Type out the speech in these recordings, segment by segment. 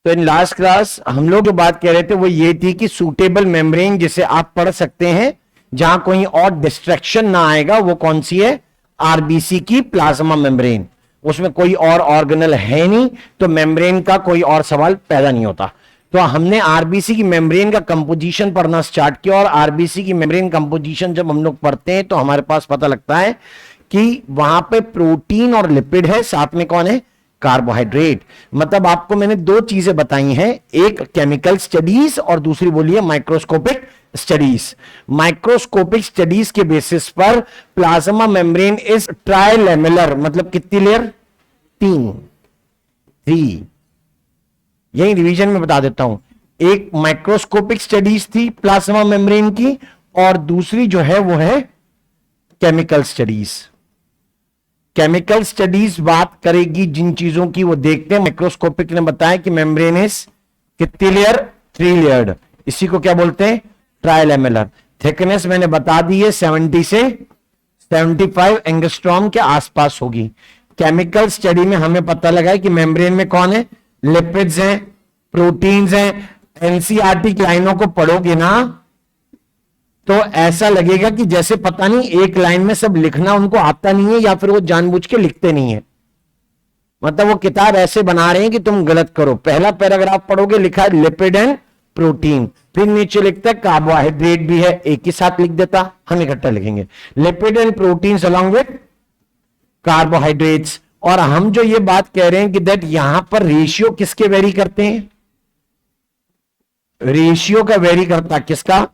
तो in last class हम लोग जो बात कह रहे थे वो ये थी कि सूटेबल मेम्ब्रेन जिसे आप पढ़ सकते हैं जहां कोई और डिस्ट्रैक्शन ना आएगा, वो कौन सी है? आरबीसी की प्लाज्मा मेम्ब्रेन। उसमें कोई और ऑर्गेनल है नहीं, तो मेम्ब्रेन का कोई और सवाल पैदा नहीं होता। तो हमने आरबीसी की मेम्ब्रेन का कंपोजिशन पढ़ना स्टार्ट किया, और आरबीसी की मेम्ब्रेन कंपोजिशन जब हम लोग पढ़ते हैं तो हमारे पास पता लगता है कि वहां पे प्रोटीन और लिपिड है, साथ में कौन है? कार्बोहाइड्रेट। मतलब आपको मैंने दो चीजें बताई हैं, एक केमिकल स्टडीज और दूसरी बोलिए माइक्रोस्कोपिक स्टडीज। माइक्रोस्कोपिक स्टडीज के बेसिस पर प्लाज्मा मेम्ब्रेन इज ट्राइलेमुलर, मतलब कितनी लेयर? 3 यही रिवीजन में बता देता हूं। एक माइक्रोस्कोपिक स्टडीज थी प्लाज्मा मेम्ब्रेन की, और दूसरी जो है वो है केमिकल स्टडीज। केमिकल स्टडीज बात करेगी जिन चीजों की, वो देखते हैं। माइक्रोस्कोपिक ने बताया कि मेम्ब्रेन इज कितनी लेयर? 3 लेयर्ड। इसी को क्या बोलते हैं? ट्राइलेमुलर। थिकनेस मैंने बता दी है 70 से 75 एंगस्ट्रॉम के आसपास होगी। केमिकल स्टडी में हमें पता लगा है कि मेम्ब्रेन में कौन है? लिपिड्स हैं, प्रोटीन्स हैं। एनसीईआरटी की लाइनों को पढ़ोगे ना तो ऐसा लगेगा कि जैसे पता नहीं एक लाइन में सब लिखना उनको आता नहीं है, या फिर वो जानबूझ के लिखते नहीं है। मतलब वो किताब ऐसे बना रहे हैं कि तुम गलत करो। पहला पैराग्राफ पढ़ोगे, लिखा है लिपिड एंड प्रोटीन, फिर नीचे लिखता है कार्बोहाइड्रेट भी है, एक ही साथ लिख देता, हम इकट्ठा लिखेंगे lipid and protein along with carbohydrates. और हम जो ये बात कह रहे हैं कि दैट यहां पर रेशियो किसके वेरी करते हैं? रेशियो का वेरी करता किसका?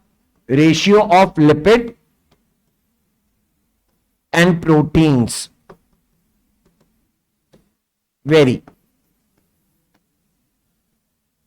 Ratio of lipid and proteins very,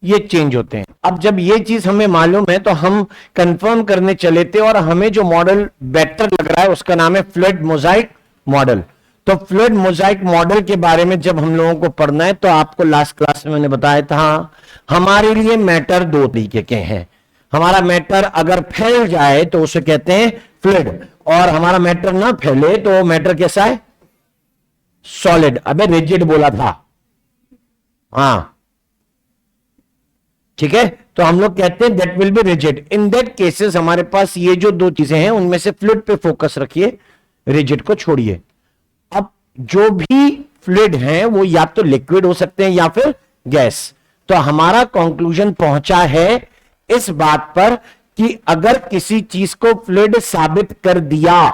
ये चेंज होते हैं। अब जब ये चीज हमें मालूम है तो हम कंफर्म करने चले थे, और हमें जो मॉडल बेटर लग रहा है उसका नाम है फ्लूइड मोजाइक मॉडल। तो फ्लूइड मोजाइक मॉडल के बारे में जब हम लोगों को पढ़ना है तो आपको लास्ट क्लास में मैंने बताया था, हमारे लिए मैटर दो तरीके के हैं। हमारा मैटर अगर फैल जाए तो उसे कहते हैं फ्लूइड, और हमारा मैटर ना फैले तो मैटर कैसा है? सॉलिड। अबे रिजिड बोला था, हां ठीक है। तो हम लोग कहते हैं that will be rigid. In that cases हमारे पास ये जो दो चीजें हैं उनमें से फ्लूइड पे फोकस रखिए, रिजिड को छोड़िए। अब जो भी फ्लूइड हैं वो या तो लिक्विड हो सकते हैं या फिर गैस। तो हमारा कंक्लूजन पहुंचा है इस बात पर कि अगर किसी चीज को फ्लूइड साबित कर दिया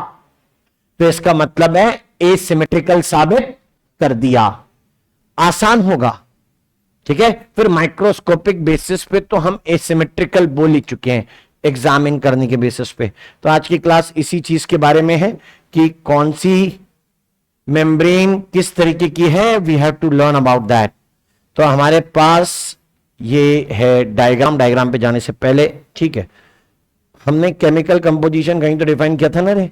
तो इसका मतलब है एसिमेट्रिकल साबित कर दिया। आसान होगा, ठीक है। फिर माइक्रोस्कोपिक बेसिस पे तो हम एसिमेट्रिकल बोल ही चुके हैं एग्जामिन करने के बेसिस पे। तो आज की क्लास इसी चीज के बारे में है कि कौन सी मेम्ब्रेन किस तरीके की है, we have to learn about that. तो हमारे पास ये है डायग्राम। डायग्राम पे जाने से पहले, ठीक है, हमने केमिकल कंपोजिशन कहीं तो डिफाइन किया था ना रे,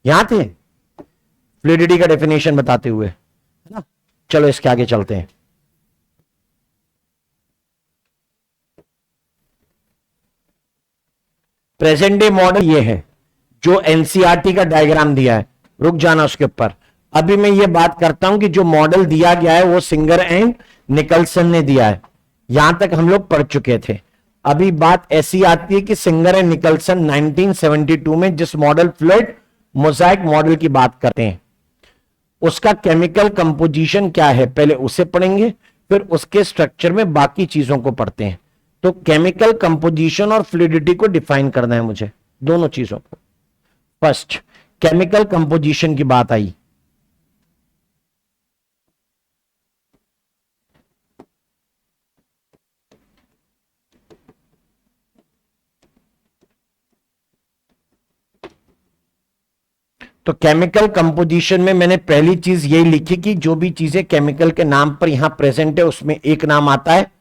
यहां थे फ्लूइडिटी का डेफिनेशन बताते हुए, है ना। चलो इसके आगे चलते हैं। प्रेजेंट डे मॉडल ये है जो एनसीईआरटी का डायग्राम दिया है, रुक जाना उसके ऊपर। अभी मैं ये बात करता हूं कि जो मॉडल दिया गया है वो सिंगर एंड निकलसन ने दिया है, यहां तक हम लोग पढ़ चुके थे। अभी बात ऐसी आती है कि सिंगर एंड निकलसन 1972 में जिस मॉडल फ्लूइड मोजाइक मॉडल की बात करते हैं उसका केमिकल कंपोजिशन क्या है पहले उसे पढ़ेंगे, फिर उसके स्ट्रक्चर में बाकी चीजों को पढ़ते हैं। तो केमिकल कंपोजिशन और फ्लूइडिटी को डिफाइन करना है मुझे, दोनों चीजों को। फर्स्ट केमिकल कंपोजिशन की बात आई, तो केमिकल कंपोजिशन में मैंने पहली चीज यही लिखी कि जो भी चीजें केमिकल के नाम पर यहां प्रेजेंट है उसमें एक नाम आता है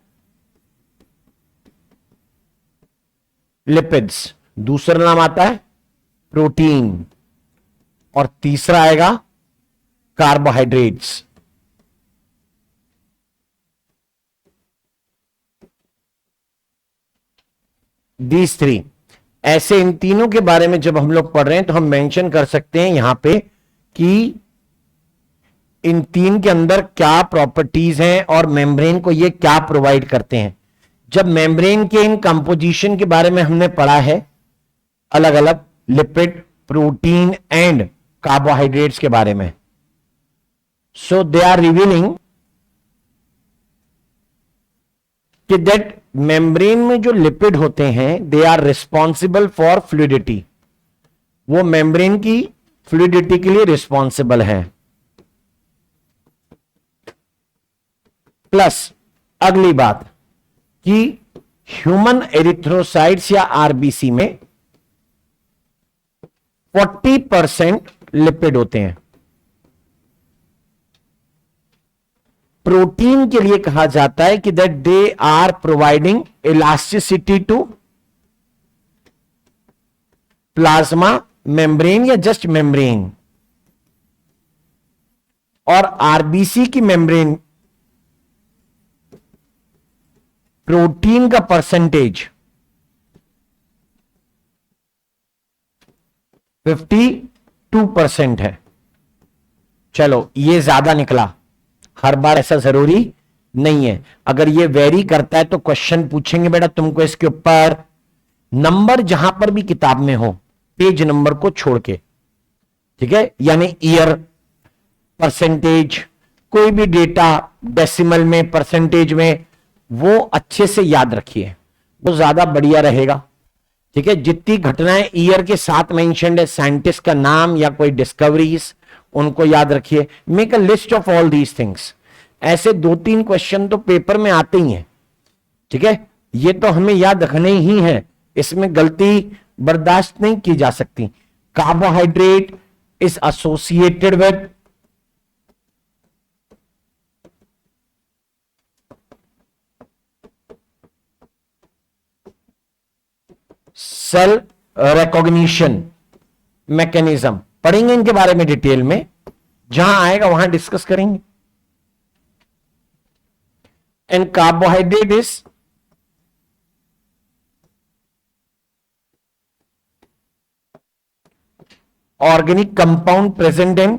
लिपिड्स, दूसरा नाम आता है प्रोटीन, और तीसरा आएगा कार्बोहाइड्रेट्स। दीज थ्री, ऐसे इन तीनों के बारे में जब हम लोग पढ़ रहे हैं तो हम मेंशन कर सकते हैं यहां पे कि इन तीन के अंदर क्या प्रॉपर्टीज हैं और मेम्ब्रेन को ये क्या प्रोवाइड करते हैं। जब मेम्ब्रेन के इन कंपोजिशन के बारे में हमने पढ़ा है, अलग अलग लिपिड, प्रोटीन एंड कार्बोहाइड्रेट्स के बारे में, सो दे आर रिवीलिंग कि दैट मेम्ब्रेन में जो लिपिड होते हैं they are responsible for fluidity, वो मेम्ब्रेन की फ्लूइडिटी के लिए रिस्पॉन्सिबल है। प्लस अगली बात कि ह्यूमन एरिथ्रोसाइट्स या आरबीसी में 40% लिपिड होते हैं। प्रोटीन के लिए कहा जाता है कि that they are providing elasticity to plasma membrane या जस्ट मेम्ब्रेन। और आरबीसी की मेम्ब्रेन प्रोटीन का परसेंटेज 52% है। चलो ये ज्यादा निकला, हर बार ऐसा जरूरी नहीं है। अगर ये वेरी करता है तो क्वेश्चन पूछेंगे बेटा तुमको इसके ऊपर नंबर जहां पर भी किताब में हो, पेज नंबर को छोड़ के, ठीक है, यानी ईयर, परसेंटेज, कोई भी डेटा डेसिमल में, परसेंटेज में, वो अच्छे से याद रखिए, वो ज्यादा बढ़िया रहेगा। ठीक है, जितनी घटनाएं ईयर के साथ मेंशन्ड है, साइंटिस्ट का नाम या कोई डिस्कवरीज, उनको याद रखिए। Make a list of all these things. ऐसे 2-3 क्वेश्चन तो पेपर में आते ही हैं। ठीक है, ये तो हमें याद रखने ही है, इसमें गलती बर्दाश्त नहीं की जा सकती। Carbohydrate is associated with cell recognition mechanism, पढ़ेंगे इनके बारे में डिटेल में, जहां आएगा वहां डिस्कस करेंगे। And carbohydrate is organic compound present in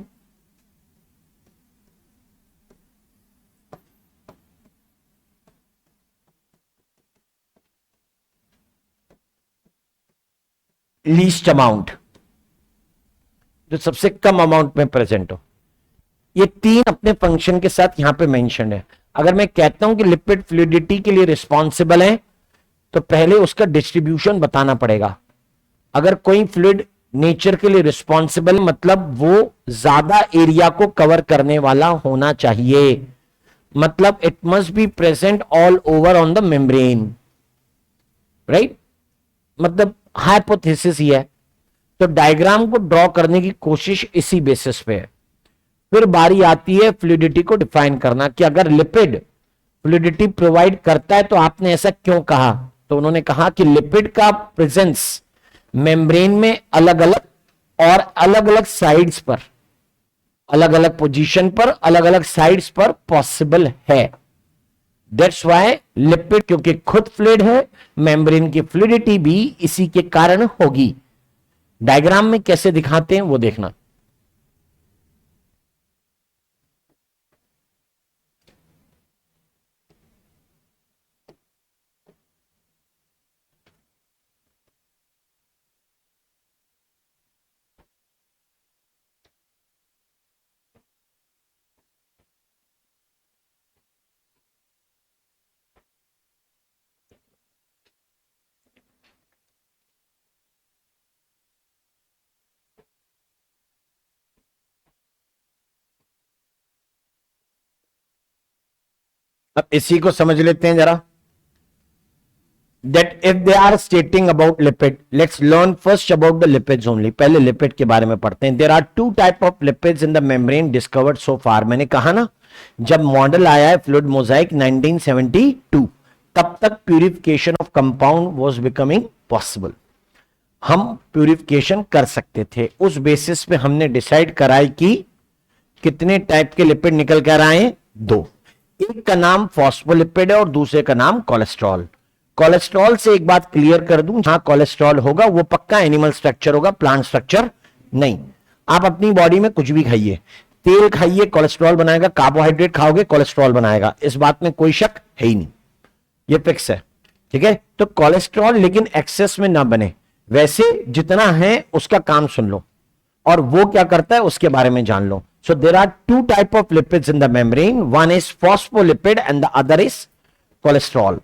least amount, जो सबसे कम अमाउंट में प्रेजेंट हो। ये 3 अपने फंक्शन के साथ यहां पे मेंशन है। अगर मैं कहता हूं कि लिपिड फ्लूइडिटी के लिए रिस्पॉन्सिबल है, तो पहले उसका डिस्ट्रीब्यूशन बताना पड़ेगा। अगर कोई फ्लूइड नेचर के लिए रिस्पॉन्सिबल, मतलब वो ज्यादा एरिया को कवर करने वाला होना चाहिए, मतलब it must be present all over on the membrane, right, मतलब हाइपोथेसिस ही है। तो डायग्राम को ड्रॉ करने की कोशिश इसी बेसिस पे है। फिर बारी आती है फ्लूइडिटी को डिफाइन करना, कि अगर लिपिड फ्लूइडिटी प्रोवाइड करता है तो आपने ऐसा क्यों कहा। तो उन्होंने कहा कि लिपिड का प्रेजेंस मेम्ब्रेन में अलग अलग और अलग अलग साइड्स पर, अलग अलग पोजीशन पर, अलग अलग साइड्स पर पॉसिबल है। दैट्स व्हाई लिपिड, क्योंकि खुद फ्लूइड है, मेम्ब्रेन की फ्लूइडिटी भी इसी के कारण होगी। डायग्राम में कैसे दिखाते हैं वो देखना। अब इसी को समझ लेते हैं जरा। That if they are stating about lipid, let's learn first about the lipids only. पहले लिपिड के बारे में पढ़ते हैं। There are 2 type of lipids in the membrane discovered so far. मैंने कहा ना, जब मॉडल आया है फ्लूइड मोजाइक 1972, तब तक purification of compound was becoming possible. हम प्यूरिफिकेशन कर सकते थे। उस बेसिस पे हमने डिसाइड कराई कि कितने टाइप के लिपिड निकल कर आए, 2। एक का नाम फॉस्फोलिपिड है और दूसरे का नाम कोलेस्ट्रॉल। कोलेस्ट्रॉल से एक बात क्लियर कर दूं, जहां कोलेस्ट्रॉल होगा वो पक्का एनिमल स्ट्रक्चर होगा, प्लांट स्ट्रक्चर नहीं। आप अपनी बॉडी में कुछ भी खाइए, तेल खाइए कोलेस्ट्रॉल बनाएगा, कार्बोहाइड्रेट खाओगे कोलेस्ट्रॉल बनाएगा, इस बात में कोई शक है ही नहीं, ये फिक्स है। ठीक है, तो कोलेस्ट्रॉल लेकिन एक्सेस में ना बने, वैसे जितना है उसका काम सुन लो और वो क्या करता है उसके बारे में जान लो। So there are two type of lipids in the membrane, one is phospholipid and the other is cholesterol.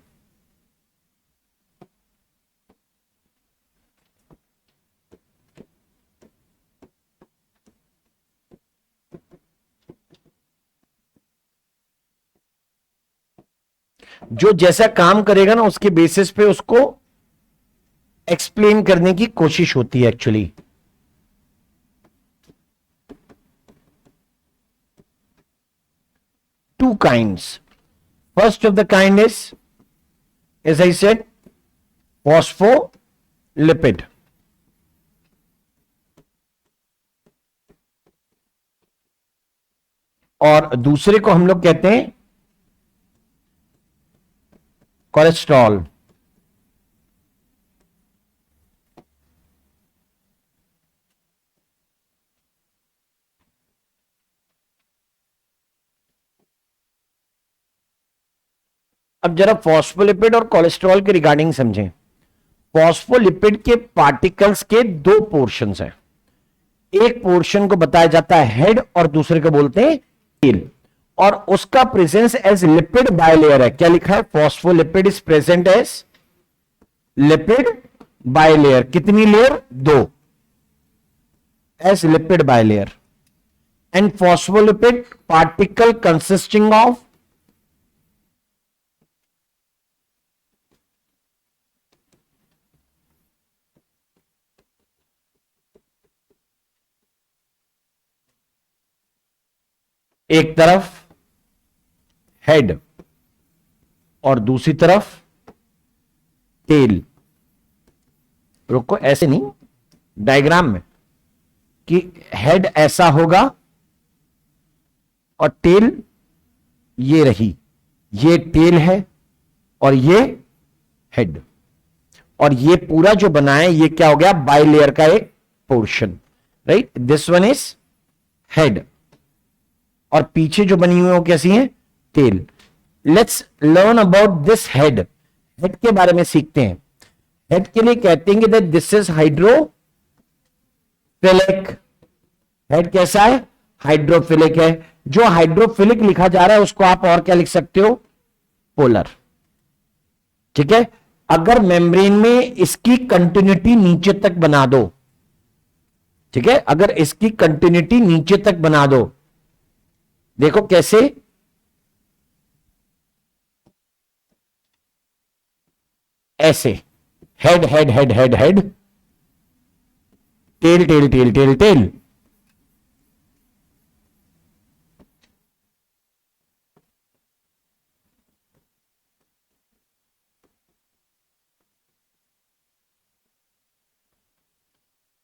जो जैसा काम करेगा ना उसके बेसिस पे उसको एक्सप्लेन करने की कोशिश होती है actually. Two kinds. First of the kind is, as I said, phospholipid. और दूसरे को हम लोग कहते हैं कोलेस्ट्रॉल। अब जरा फॉस्फोलिपिड और कोलेस्ट्रॉल के रिगार्डिंग समझें। फॉस्फोलिपिड के पार्टिकल्स के दो पोर्शंस हैं, एक पोर्शन को बताया जाता है हेड और दूसरे को बोलते हैं टेल, और उसका प्रेजेंस एज लिपिड बायलेयर है। क्या लिखा है? Phospholipid is present as lipid bilayer. कितनी लेयर? दो, as lipid bilayer. And phospholipid particle consisting of एक तरफ हेड और दूसरी तरफ टेल। रुको, ऐसे नहीं, डायग्राम में कि हेड ऐसा होगा और टेल ये रही, ये टेल है और ये हेड, और ये पूरा जो बना है ये क्या हो गया? बाइलेयर का एक portion, right? This one is head और पीछे जो बनी हुई है वो कैसी है? Tail. Let's learn about this head. Head के बारे में सीखते हैं। हेड के लिए कहते हैं that this is hydrophilic. Head कैसा है? हाइड्रोफिलिक है। जो हाइड्रोफिलिक लिखा जा रहा है उसको आप और क्या लिख सकते हो? पोलर। ठीक है, अगर मेम्ब्रेन में इसकी कंटिन्यूटी नीचे तक बना दो, ठीक है, अगर इसकी कंटिन्यूटी नीचे तक बना दो, देखो कैसे, ऐसे head head head head head, tail tail tail tail tail.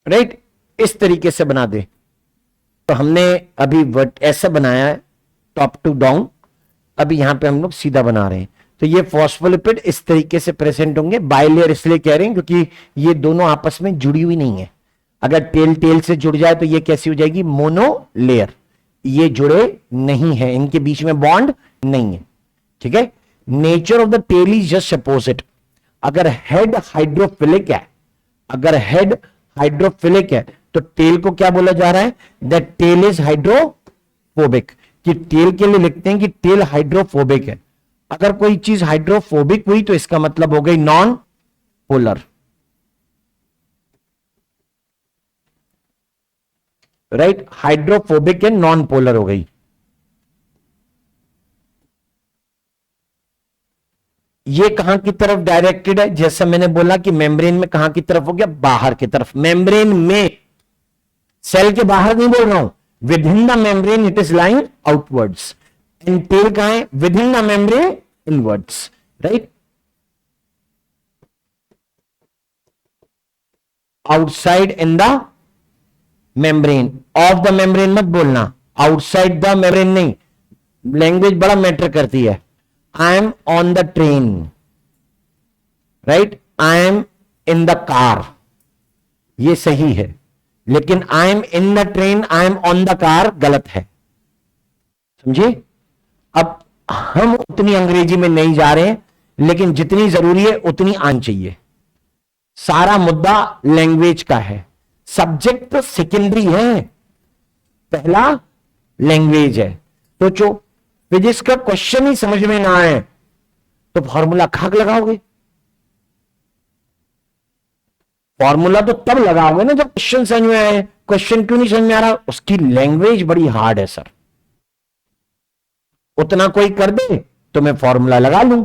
Right, इस तरीके से बना दे। तो हमने अभी ऐसा बनाया है टॉप टू डाउन, अभी यहां पे हम लोग सीधा बना रहे हैं। तो ये फॉस्फोलिपिड इस तरीके से प्रेजेंट होंगे। बाइलेयर इसलिए कह रहे हैं क्योंकि ये दोनों आपस में जुड़ी हुई नहीं है। अगर टेल टेल से जुड़ जाए तो ये कैसी हो जाएगी? मोनोलेयर। ये जुड़े नहीं है, इनके बीच में बॉन्ड नहीं है। ठीक है, nature of the tail is just opposite. अगर हेड हाइड्रोफिलिक है, अगर हेड हाइड्रोफिलिक है तो टेल को क्या बोला जा रहा है? That tail is hydrophobic. कि टेल के लिए लिखते हैं कि टेल हाइड्रोफोबिक है। अगर कोई चीज हाइड्रोफोबिक हुई तो इसका मतलब हो गई non polar. Right, hydrophobic and non polar हो गई। ये कहां की तरफ डायरेक्टेड है? जैसा मैंने बोला कि मेम्ब्रेन में कहां की तरफ हो गया? बाहर की तरफ। मेम्ब्रेन में, सेल के बाहर नहीं बोल रहा हूं, within the membrane it is lying outwards. And tail कहां है? Within the membrane inwards. Right, outside in the membrane, of the membrane मत बोलना, आउटसाइड द मेम्ब्रेन नहीं, लैंग्वेज बड़ा मैटर करती है। I am on the train, right, I am in the car, ये सही है, लेकिन I am in the train, I am on the car गलत है। समझे? अब हम उतनी अंग्रेजी में नहीं जा रहे हैं, लेकिन जितनी जरूरी है उतनी आनी चाहिए। सारा मुद्दा लैंग्वेज का है, सब्जेक्ट तो सेकेंडरी है, पहला लैंग्वेज है। सोचो, फिजिक्स का क्वेश्चन ही समझ में ना आए तो फॉर्मूला खाक लगाओगे? फॉर्मूला तो तब लगाओगे ना जब क्वेश्चन समझ में आए। क्वेश्चन क्यों नहीं समझ में आ रहा? उसकी लैंग्वेज बड़ी हार्ड है सर। उतना कोई कर दे तो मैं फॉर्मूला लगा लूं,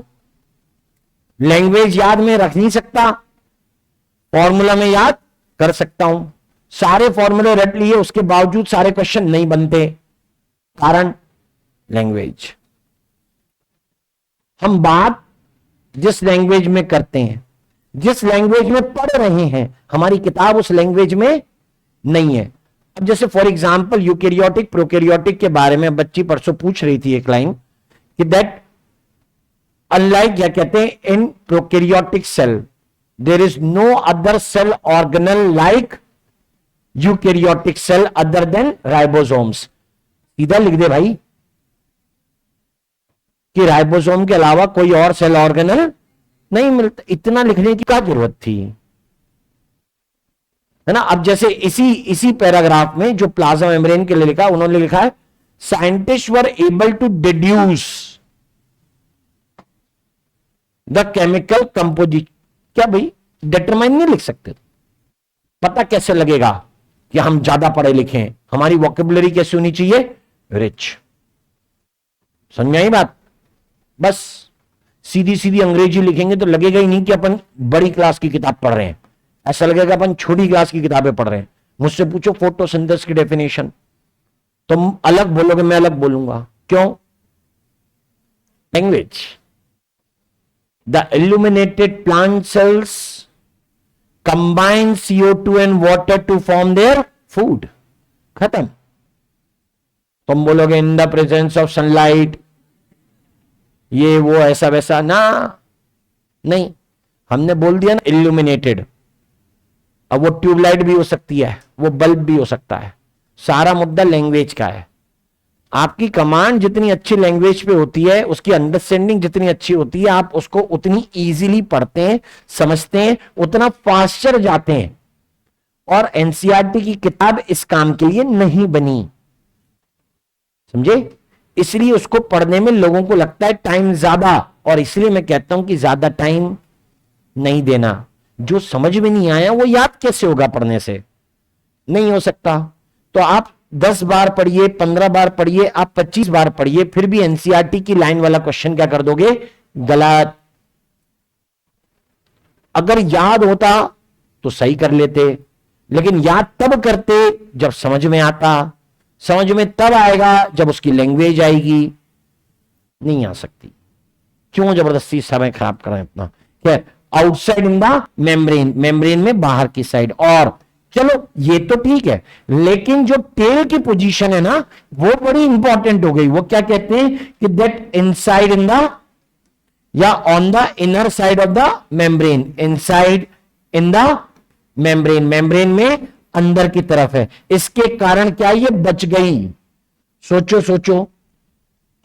लैंग्वेज याद में रख नहीं सकता, फॉर्मूला में याद कर सकता हूं। सारे फॉर्मूले रट लिए, उसके बावजूद सारे क्वेश्चन नहीं बनते, कारण लैंग्वेज। हम बात जिस लैंग्वेज में करते हैं, जिस लैंग्वेज में पढ़ रहे हैं, हमारी किताब उस लैंग्वेज में नहीं है। अब जैसे फॉर एग्जांपल यूकैरियोटिक प्रोकैरियोटिक के बारे में बच्ची परसों पूछ रही थी एक लाइन कि दैट अनलाइक, क्या कहते हैं, in prokaryotic cell there is no other cell organelle like eukaryotic cell other than ribosomes. सीधा लिख दे भाई कि राइबोसोम के अलावा कोई और सेल ऑर्गेनल नहीं मिलता। इतना लिखने की क्या जरूरत थी, है ना? अब जैसे इसी पैराग्राफ में जो प्लाज्मा मेम्ब्रेन के लिए लिखा, उन्होंने लिखा है scientist were able to deduce the chemical composition. क्या भाई, डिटरमाइन नहीं लिख सकते? पता कैसे लगेगा कि हम ज्यादा पढ़े लिखे हैं? हमारी वोकेबुलरी कैसी होनी चाहिए? रिच। समझ में आई बात? बस सीधी सीधी अंग्रेजी लिखेंगे तो लगेगा ही नहीं कि अपन बड़ी क्लास की किताब पढ़ रहे हैं, ऐसा लगेगा अपन छोटी क्लास की किताबें पढ़ रहे हैं। मुझसे पूछो फोटोसिंथेसिस की डेफिनेशन, तुम अलग बोलोगे, मैं अलग बोलूंगा। क्यों? Language. The illuminated plant cells combine CO2 and water to form their food. खत्म। तुम बोलोगे in the presence of sunlight, ये वो ऐसा वैसा ना, नहीं, हमने बोल दिया ना इल्यूमिनेटेड। अब वो ट्यूबलाइट भी हो सकती है, वो बल्ब भी हो सकता है। सारा मुद्दा लैंग्वेज का है। आपकी कमांड जितनी अच्छी लैंग्वेज पे होती है, उसकी अंडरस्टैंडिंग जितनी अच्छी होती है, आप उसको उतनी इजीली पढ़ते हैं, समझते हैं, उतना फास्टर जाते हैं। और एनसीईआरटी की किताब इस काम के लिए नहीं बनी, समझे? इसलिए उसको पढ़ने में लोगों को लगता है टाइम ज्यादा, और इसलिए मैं कहता हूं कि ज्यादा टाइम नहीं देना। जो समझ में नहीं आया वो याद कैसे होगा पढ़ने से? नहीं हो सकता। तो आप 10 बार पढ़िए, 15 बार पढ़िए, आप 25 बार पढ़िए, फिर भी एनसीईआरटी की लाइन वाला क्वेश्चन क्या कर दोगे? गलत। अगर याद होता तो सही कर लेते, लेकिन याद तब करते जब समझ में आता। समझ में तब आएगा जब उसकी लैंग्वेज आएगी। नहीं आ सकती। क्यों जबरदस्ती समय खराब कर रहे हैं अपना? क्या outside in the membrane, membrane में बाहर की साइड। और चलो ये तो ठीक है, लेकिन जो टेल की पोजीशन है ना, वो बड़ी इंपॉर्टेंट हो गई। वो क्या कहते हैं कि दैट इनसाइड इन द या on the inner side of the membrane, inside in the membrane, membrane में अंदर की तरफ है। इसके कारण क्या ये बच गई? सोचो सोचो,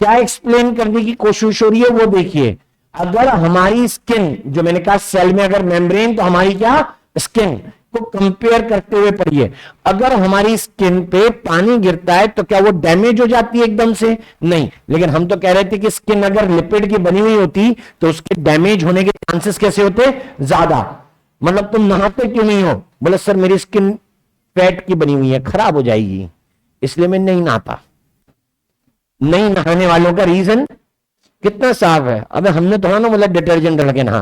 क्या एक्सप्लेन करने की कोशिश हो रही है वो देखिए। अगर हमारी स्किन, जो मैंने कहा सेल में अगर मेम्ब्रेन, तो हमारी क्या स्किन को कंपेयर करते हुए पढ़िए। अगर हमारी स्किन पे पानी गिरता है तो क्या वो डैमेज हो जाती है एकदम से? नहीं। लेकिन हम तो कह रहे थे कि स्किन अगर लिपिड की बनी हुई होती तो उसके डैमेज होने के चांसेस कैसे होते? ज्यादा। मतलब तुम नहाते क्यों नहीं हो? बोले सर मेरी स्किन फैट की बनी हुई है, खराब हो जाएगी, इसलिए मैं नहीं नहाता। नहीं नहाने वालों का रीजन कितना साफ है। अबे हमने थोड़ा ना मतलब डिटर्जेंट डाल के नहा,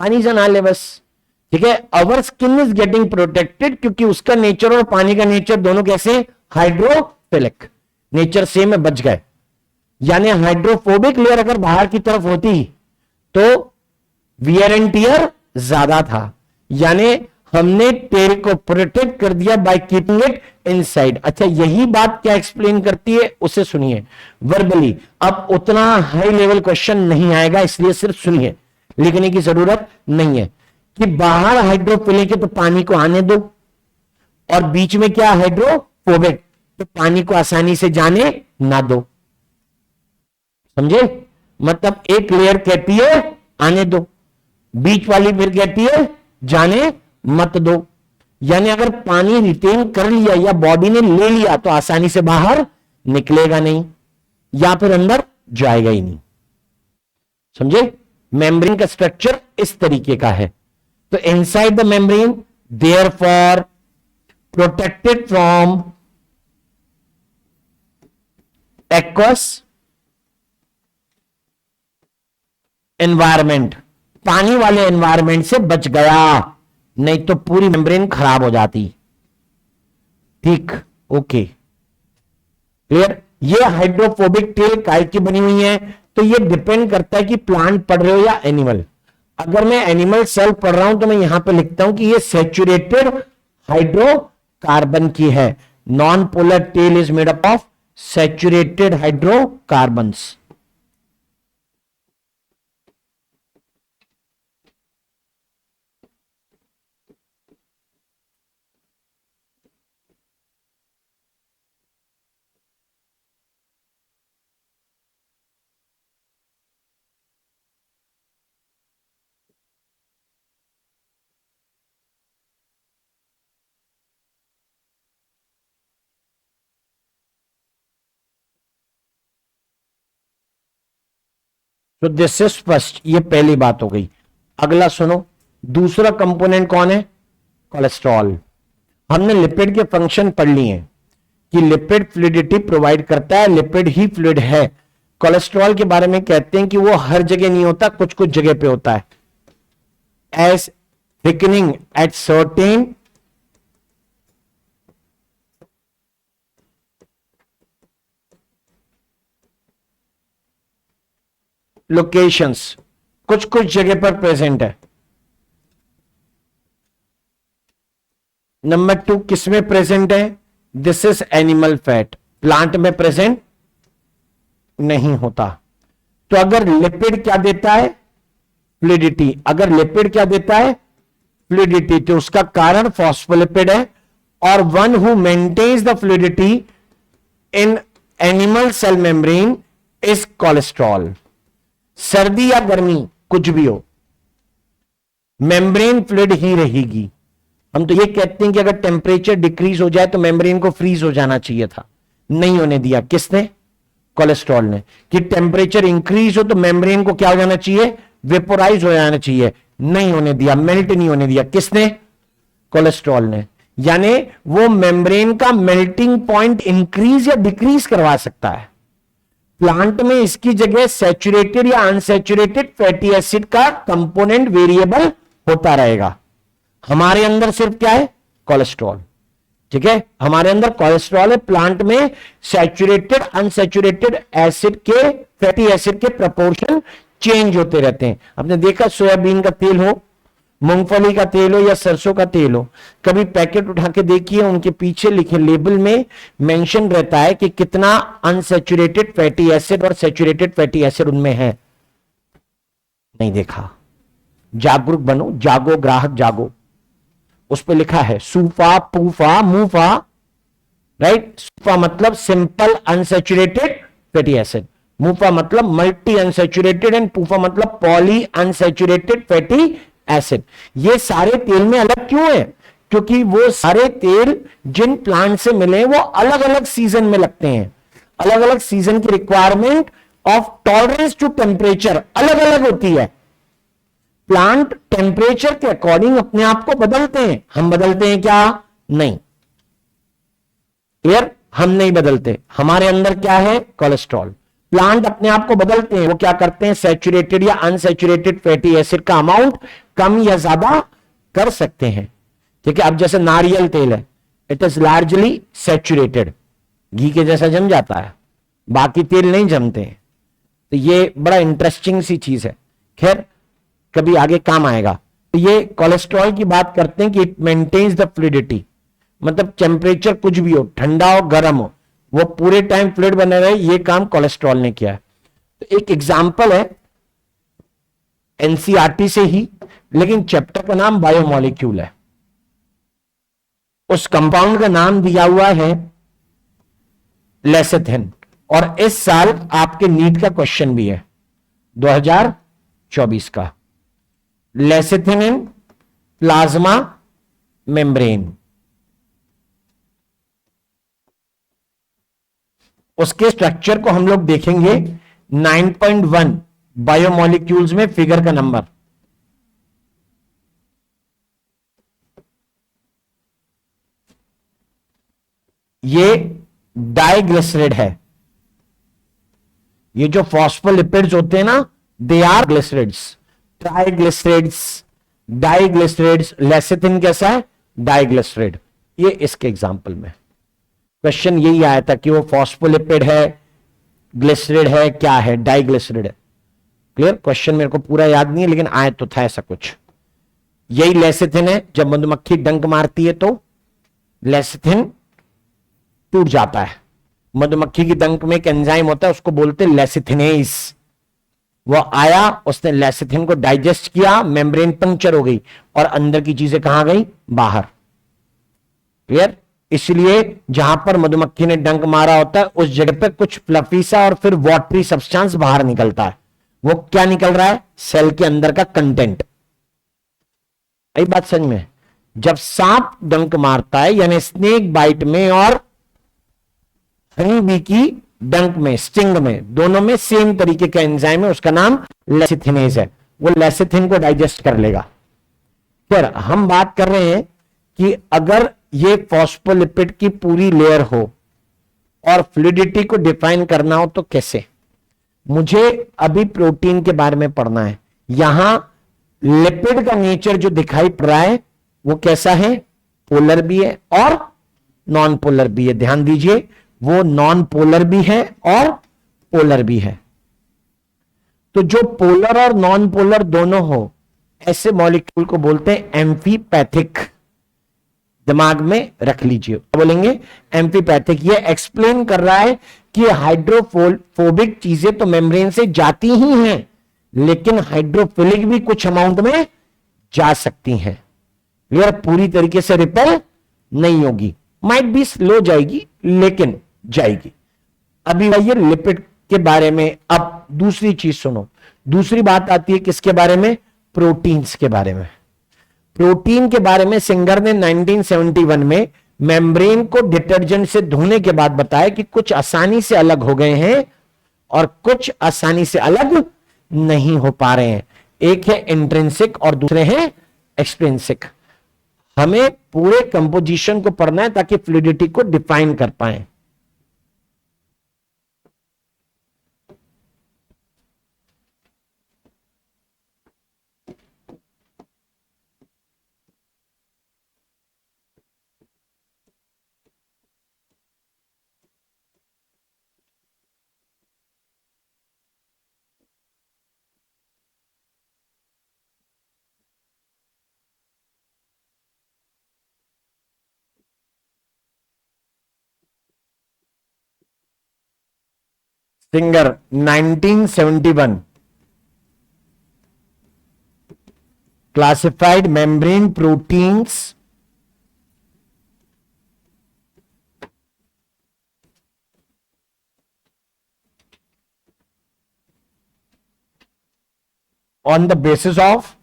पानी से नहा ले बस। ठीक है, our skin is getting protected, क्योंकि उसका नेचर और पानी का नेचर दोनों कैसे? हाइड्रोफिलिक नेचर से में बच गए। यानी हाइड्रोफोबिक लेयर अगर बाहर की तरफ होती तो वियर एंड टियर ज्यादा था। यानी हमने टेल को प्रोटेक्ट कर दिया बाय कीपिंग इट इनसाइड। अच्छा, यही बात क्या एक्सप्लेन करती है उसे सुनिए वर्बली। अब उतना हाई लेवल क्वेश्चन नहीं आएगा, इसलिए सिर्फ सुनिए, लिखने की जरूरत नहीं है। कि बाहर हाइड्रोफिलिक है तो पानी को आने दो, और बीच में क्या हाइड्रोफोबिक, तो पानी को आसानी से जाने ना दो। समझे? मतलब एक लेयर कहती है आने दो, बीच वाली फिर कहती है जाने मत दो। यानी अगर पानी रिटेन कर लिया या बॉडी ने ले लिया तो आसानी से बाहर निकलेगा नहीं या फिर अंदर जाएगा ही नहीं। समझे? मेम्ब्रेन का स्ट्रक्चर इस तरीके का है। तो inside the membrane therefore protected from aqueous environment, पानी वाले एनवायरमेंट से बच गया, नहीं तो पूरी मेम्ब्रेन खराब हो जाती। ठीक, ओके, क्लियर? ये हाइड्रोफोबिक टेल काय की बनी हुई है, तो ये डिपेंड करता है कि प्लांट पढ़ रहे हो या एनिमल। अगर मैं एनिमल सेल पढ़ रहा हूं तो मैं यहां पे लिखता हूं कि ये सैचुरेटेड हाइड्रोकार्बन की है। Non polar tail is made up of saturated hydrocarbons. तो दिस इज फर्स्ट, ये पहली बात हो गई। अगला सुनो, दूसरा कंपोनेंट कौन है? कोलेस्ट्रॉल। हमने लिपिड के फंक्शन पढ़ लिए हैं कि लिपिड फ्लूइडिटी प्रोवाइड करता है, लिपिड ही फ्लूइड है। कोलेस्ट्रॉल के बारे में कहते हैं कि वो हर जगह नहीं होता, कुछ कुछ जगह पे होता है। As thickening at certain locations, कुछ कुछ जगह पर प्रेजेंट है। नंबर 2 किसमें प्रेजेंट है? This is animal fat, plant में प्रेजेंट नहीं होता। तो अगर लिपिड क्या देता है? फ्लूइडिटी। अगर लिपिड क्या देता है? फ्लूइडिटी। तो उसका कारण फॉस्फोलिपिड है, और one who maintains the fluidity in animal cell membrane is cholesterol. सर्दी या गर्मी कुछ भी हो, मेम्ब्रेन फ्लूइड ही रहेगी। हम तो ये कहते हैं कि अगर टेम्परेचर डिक्रीज हो जाए तो मेम्ब्रेन को फ्रीज हो जाना चाहिए था, नहीं होने दिया। किसने? कोलेस्ट्रॉल ने। कि टेम्परेचर इंक्रीज हो तो मेम्ब्रेन को क्या हो जाना चाहिए? वेपोराइज हो जाना चाहिए, नहीं होने दिया, मेल्ट नहीं होने दिया। किसने? कोलेस्ट्रॉल ने। यानी वो मेम्ब्रेन का मेल्टिंग पॉइंट इंक्रीज या डिक्रीज करवा सकता है। प्लांट में इसकी जगह सैचुरेटेड या अनसैचुरेटेड फैटी एसिड का कंपोनेंट वेरिएबल होता रहेगा। हमारे अंदर सिर्फ क्या है? कोलेस्ट्रॉल। ठीक है, हमारे अंदर कोलेस्ट्रॉल है। प्लांट में सैचुरेटेड अनसैचुरेटेड एसिड के, फैटी एसिड के प्रोपोर्शन चेंज होते रहते हैं। आपने देखा सोयाबीन का तेल हो, मूंगफली का तेल हो या सरसों का तेल हो, कभी पैकेट उठा के देखिए, उनके पीछे लिखे लेबल में मेंशन रहता है कि कितना अनसैचुरेटेड फैटी एसिड और सैचुरेटेड फैटी एसिड उनमें है। नहीं देखा? जागरूक बनो, जागो ग्राहक जागो। उस पर लिखा है सूफा पूफा मूफा, राइट? सूफा मतलब सिंपल अनसैचुरेटेड फैटी एसिड, मूफा मतलब मल्टी अनसैचुरेटेड, एंड पूफा मतलब पॉली अनसैचुरेटेड फैटी एसिड। ये सारे तेल में अलग क्यों है? क्योंकि वो सारे तेल जिन प्लांट से मिले वो अलग अलग सीजन में लगते हैं। अलग अलग सीजन की requirement of tolerance to temperature अलग अलग होती है। प्लांट टेम्परेचर के अकॉर्डिंग अपने आप को बदलते हैं। हम बदलते हैं क्या? नहीं। क्लियर? हम नहीं बदलते। हमारे अंदर क्या है? कोलेस्ट्रॉल। प्लांट अपने आप को बदलते हैं। वो क्या करते हैं? सैचुरेटेड या अनसैचुरेटेड फैटी एसिड का अमाउंट कम या ज्यादा कर सकते हैं। ठीक है, अब जैसे नारियल तेल है, इट इज लार्जली सैचुरेटेड, घी के जैसा जम जाता है, बाकी तेल नहीं जमते हैं। तो ये बड़ा इंटरेस्टिंग सी चीज है। खैर, कभी आगे काम आएगा। तो ये कोलेस्ट्रॉल की बात करते हैं कि इट मेंटेन्स द फ्लूइडिटी, मतलब टेम्परेचर कुछ भी हो, ठंडा हो गर्म हो, वो पूरे टाइम फ्लूइड बने रहे। ये काम कोलेस्ट्रॉल ने किया है। तो एक एग्जांपल है एनसीईआरटी से ही, लेकिन चैप्टर का नाम बायोमोलिक्यूल है। उस कंपाउंड का नाम दिया हुआ है लेसेथिन, और इस साल आपके नीट का क्वेश्चन भी है 2024 का, लेसिथिन इन प्लाज्मा मेम्ब्रेन। उसके स्ट्रक्चर को हम लोग देखेंगे 9.1 बायोमोलिक्यूल्स में फिगर का नंबर। ये डाइग्लिसराइड है। ये जो फॉस्फोलिपिड्स होते हैं ना, they are glycerides, triglycerides, diglycerides. Lecithin कैसा है? डाइग्लिसराइड। ये इसके एग्जांपल में क्वेश्चन यही आया था कि वो फॉस्फोलिपिड है, ग्लिसराइड है, क्या है? डाइग्लिसराइड है। क्लियर? क्वेश्चन मेरे को पूरा याद नहीं है लेकिन आया तो था ऐसा कुछ। यही लेसिथिन है। जब मधुमक्खी डंक मारती है तो लेसिथिन टूट जाता है। मधुमक्खी की डंक में एक एंजाइम होता है, उसको बोलते हैं लेसिथिनेज। वो आया, उसने लेसिथिन को डाइजेस्ट किया, मेम्ब्रेन पंक्चर हो गई और अंदर की चीजें कहां गई? बाहर। क्लियर? इसलिए जहां पर मधुमक्खी ने डंक मारा होता है उस जगह पे कुछ फ्लफी सा और फिर वाटरी सब्सटेंस बाहर निकलता है। वो क्या निकल रहा है? सेल के अंदर का कंटेंट। यही बात समझ में? जब सांप डंक मारता है यानी स्नेक बाइट में और हनी बी की डंक में, स्टिंग में, दोनों में सेम तरीके का एंजाइम है, उसका नाम लेसिथिनेज है। वो लेसिथिन को डाइजेस्ट कर लेगा। फिर हम बात कर रहे हैं कि अगर ये फॉस्फोलिपिड की पूरी लेयर हो और फ्लूइडिटी को डिफाइन करना हो तो कैसे? मुझे अभी प्रोटीन के बारे में पढ़ना है। यहां लिपिड का नेचर जो दिखाई पड़ रहा है वो कैसा है? पोलर भी है और नॉन पोलर भी है। ध्यान दीजिए, वो नॉन पोलर भी है और पोलर भी है। तो जो पोलर और नॉन पोलर दोनों हो, ऐसे मॉलिक्यूल को बोलते हैं एम्फीपैथिक। दिमाग में रख लीजिए, बोलेंगे एम्फीपैथिक। ये एक्सप्लेन कर रहा है कि हाइड्रोफोबिक चीजें तो मेम्ब्रेन से जाती ही हैं, लेकिन हाइड्रोफिलिक भी कुछ अमाउंट में जा सकती हैं। ये पूरी तरीके से रिपेल नहीं होगी, माइट भी स्लो जाएगी लेकिन जाएगी। अभी ये लिपिड के बारे में। अब दूसरी चीज सुनो, दूसरी बात आती है किसके बारे में? प्रोटीन्स के बारे में। प्रोटीन के बारे में सिंगर ने 1971 में मेम्ब्रेन को डिटर्जेंट से धोने के बाद बताया कि कुछ आसानी से अलग हो गए हैं और कुछ आसानी से अलग नहीं हो पा रहे हैं। एक है इंट्रिंसिक और दूसरे हैं एक्सट्रिंसिक। हमें पूरे कंपोजिशन को पढ़ना है ताकि फ्लूइडिटी को डिफाइन कर पाए। Singer 1971 classified membrane proteins on the basis of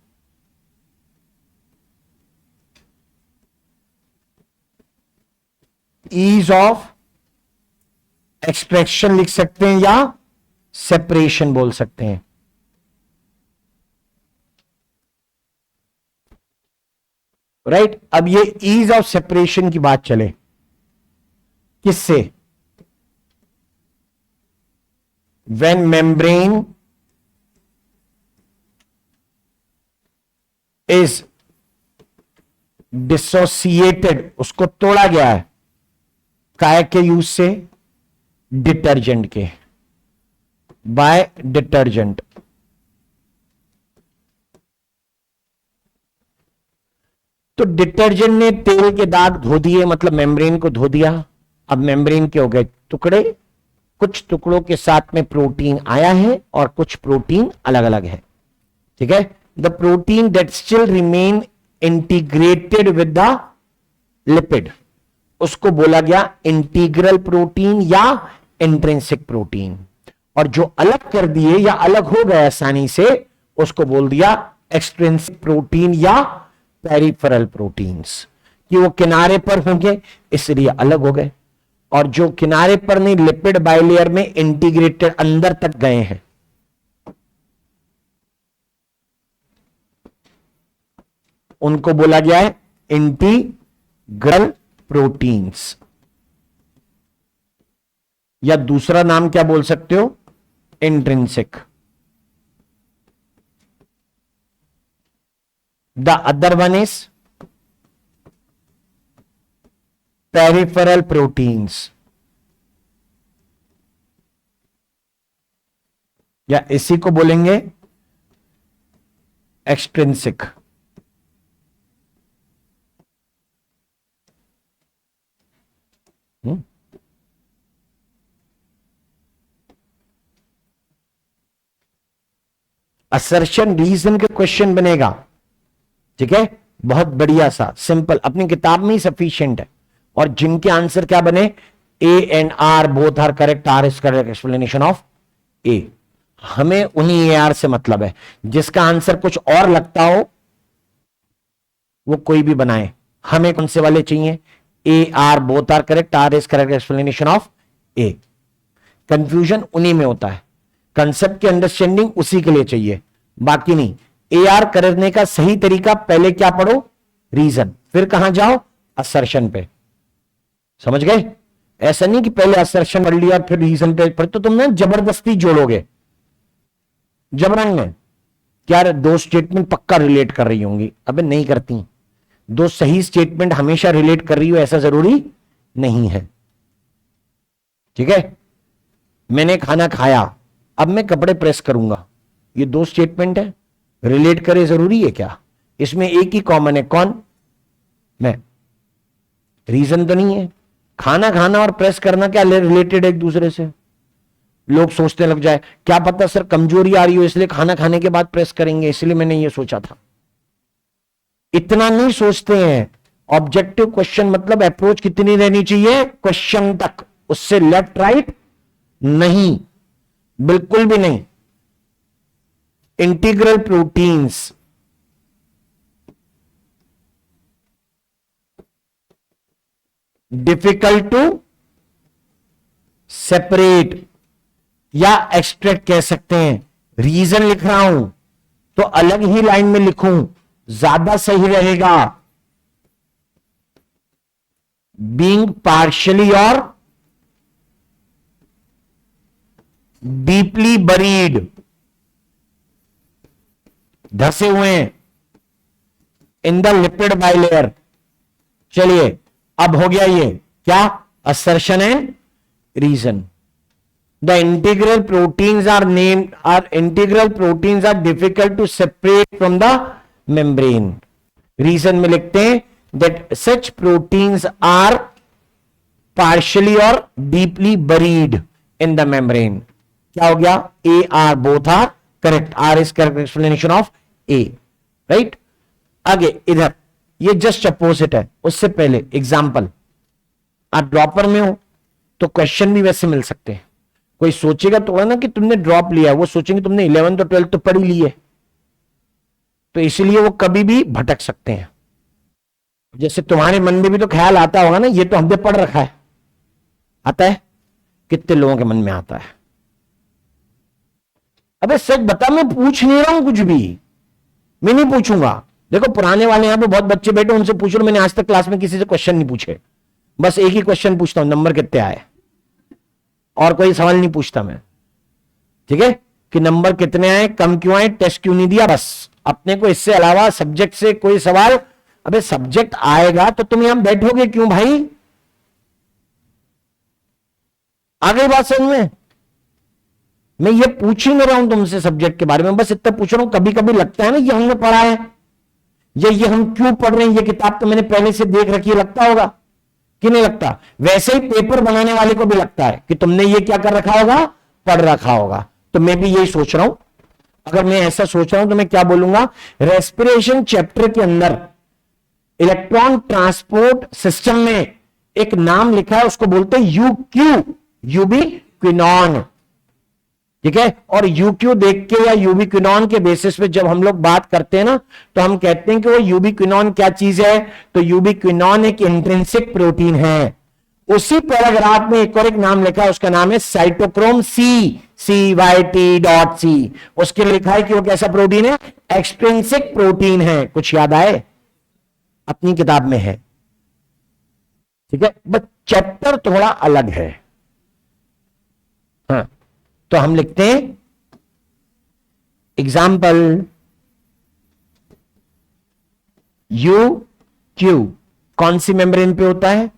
ease of extraction लिख सकते हैं या सेपरेशन बोल सकते हैं। राइट? अब ये ईज ऑफ सेपरेशन की बात चले, किससे? व्हेन मेम्ब्रेन इज डिसोसिएटेड, उसको तोड़ा गया है काय के यूज से? डिटर्जेंट के, बाय डिटर्जेंट। तो डिटर्जेंट ने तेल के दाग धो दिए, मतलब मेम्ब्रेन को धो दिया। अब मेम्ब्रेन के हो गए टुकड़े, कुछ टुकड़ों के साथ में प्रोटीन आया है और कुछ प्रोटीन अलग अलग है। ठीक है? The protein that still remain integrated with the lipid, उसको बोला गया इंटीग्रल प्रोटीन या इंट्रिंसिक प्रोटीन, और जो अलग कर दिए या अलग हो गए आसानी से उसको बोल दिया एक्सट्रिंसिक प्रोटीन या पेरिफेरल प्रोटीन्स, कि वो किनारे पर होंगे इसलिए अलग हो गए, और जो किनारे पर नहीं लिपिड बाइलेयर में इंटीग्रेटेड अंदर तक गए हैं उनको बोला गया है इंटीग्रल प्रोटीन्स, या दूसरा नाम क्या बोल सकते हो, intrinsic. The other one is peripheral proteins, या इसी को बोलेंगे एक्सट्रिंसिक। असर्शन रीजन के क्वेश्चन बनेगा, ठीक है, बहुत बढ़िया सा सिंपल, अपनी किताब में ही सफिशिएंट है, और जिनके आंसर क्या बने, A and R both are correct, R is correct explanation of A. हमें उन्हीं ए आर से मतलब है, जिसका आंसर कुछ और लगता हो वो कोई भी बनाए, हमें कौन से वाले चाहिए, A R both are correct, R is correct explanation of A. Confusion उन्हीं में होता है, कंसेप्ट की अंडरस्टैंडिंग उसी के लिए चाहिए, बाकी नहीं। ए आर करने का सही तरीका, पहले क्या पढ़ो, रीजन, फिर कहां जाओ, असर्शन पे, समझ गए। ऐसा नहीं कि पहले असर्शन पढ़ लिया फिर रीजन पे, फिर तो तुम ना जबरदस्ती जोड़ोगे, जबरन में क्या दो स्टेटमेंट पक्का रिलेट कर रही होंगी, अबे नहीं करती, दो सही स्टेटमेंट हमेशा रिलेट कर रही हो ऐसा जरूरी नहीं है, ठीक है। मैंने खाना खाया, अब मैं कपड़े प्रेस करूंगा, ये दो स्टेटमेंट है, रिलेट करे जरूरी है क्या, इसमें एक ही कॉमन है, कौन, मैं, रीजन तो नहीं है। खाना खाना और प्रेस करना क्या रिलेटेड है एक दूसरे से, लोग सोचने लग जाए क्या पता सर कमजोरी आ रही हो इसलिए खाना खाने के बाद प्रेस करेंगे, इसलिए मैंने ये सोचा था, इतना नहीं सोचते हैं। ऑब्जेक्टिव क्वेश्चन मतलब अप्रोच कितनी रहनी चाहिए, क्वेश्चन तक, उससे लेफ्ट राइट नहीं, बिल्कुल भी नहीं। Integral proteins, difficult to separate या एक्सट्रैक्ट कह सकते हैं। रीजन लिख रहा हूं तो अलग ही लाइन में लिखूं, ज्यादा सही रहेगा। बीइंग पार्शियली और डीपली बरीड, धसे हुए हैं इन द लिपिड बाइलेयर। चलिए अब हो गया ये क्या, assertion and reason. The integral proteins are named, integral proteins are difficult to separate from the membrane. Reason में लिखते हैं that such proteins are partially और deeply buried in the membrane. क्या हो गया, A R both are correct, R is correct explanation of A, right. आगे इधर ये जस्ट अपोजिट है, उससे पहले एग्जाम्पल, आप ड्रॉपर में हो तो क्वेश्चन भी वैसे मिल सकते हैं। कोई सोचेगा तो ना कि तुमने ड्रॉप लिया, वो सोचेंगे तुमने 11th और 12th तो पढ़ ही ली है, तो इसलिए वो कभी भी भटक सकते हैं। जैसे तुम्हारे मन में भी तो ख्याल आता होगा ना, ये तो हमने पढ़ रखा है, आता है, कितने लोगों के मन में आता है। अबे सच बता, मैं पूछ नहीं रहा हूं कुछ भी, मैं नहीं पूछूंगा। देखो पुराने वाले यहां पे बहुत बच्चे बैठे, उनसे पूछ लो, मैंने आज तक क्लास में किसी से क्वेश्चन नहीं पूछे, बस एक ही क्वेश्चन पूछता हूं, नंबर कितने आए, और कोई सवाल नहीं पूछता मैं, ठीक है, कि नंबर कितने आए, कम क्यों आए, टेस्ट क्यों नहीं दिया, बस। अपने को इससे अलावा सब्जेक्ट से कोई सवाल, अबे सब्जेक्ट आएगा तो तुम यहां बैठोगे क्यों भाई, आ गई बात समझ में। मैं ये पूछ ही नहीं रहा हूं तुमसे सब्जेक्ट के बारे में, बस इतना पूछ रहा हूं। कभी कभी लगता है ना ये हमने पढ़ा है, ये हम क्यों पढ़ रहे हैं, ये किताब तो मैंने पहले से देख रखी है, लगता होगा कि नहीं लगता। वैसे ही पेपर बनाने वाले को भी लगता है कि तुमने ये क्या कर रखा होगा, पढ़ रखा होगा। तो मैं भी यही सोच रहा हूं, अगर मैं ऐसा सोच रहा हूं तो मैं क्या बोलूंगा, रेस्पिरेशन चैप्टर के अंदर इलेक्ट्रॉन ट्रांसपोर्ट सिस्टम में एक नाम लिखा है, उसको बोलते हैं यूक्यू, यूबी यूबिक्विनॉन, ठीक है। और यूक्यू देख के या यूबिक्विनॉन के बेसिस पे जब हम लोग बात करते हैं ना, तो हम कहते हैं कि वो यूबिक्विनॉन क्या चीज है, तो यूबिक्विनॉन एक इंट्रिंसिक प्रोटीन है। उसी पैराग्राफ में एक और एक नाम लिखा है, उसका नाम है साइटोक्रोम CYT.C। उसके लिए लिखा है कि वो कैसा प्रोटीन है, एक्सट्रिंसिक प्रोटीन है। कुछ याद आए, अपनी किताब में है, ठीक है, बट चैप्टर थोड़ा अलग है। हाँ, तो हम लिखते हैं एग्जाम्पल UQ कौन सी मेम्ब्रेन पे होता है,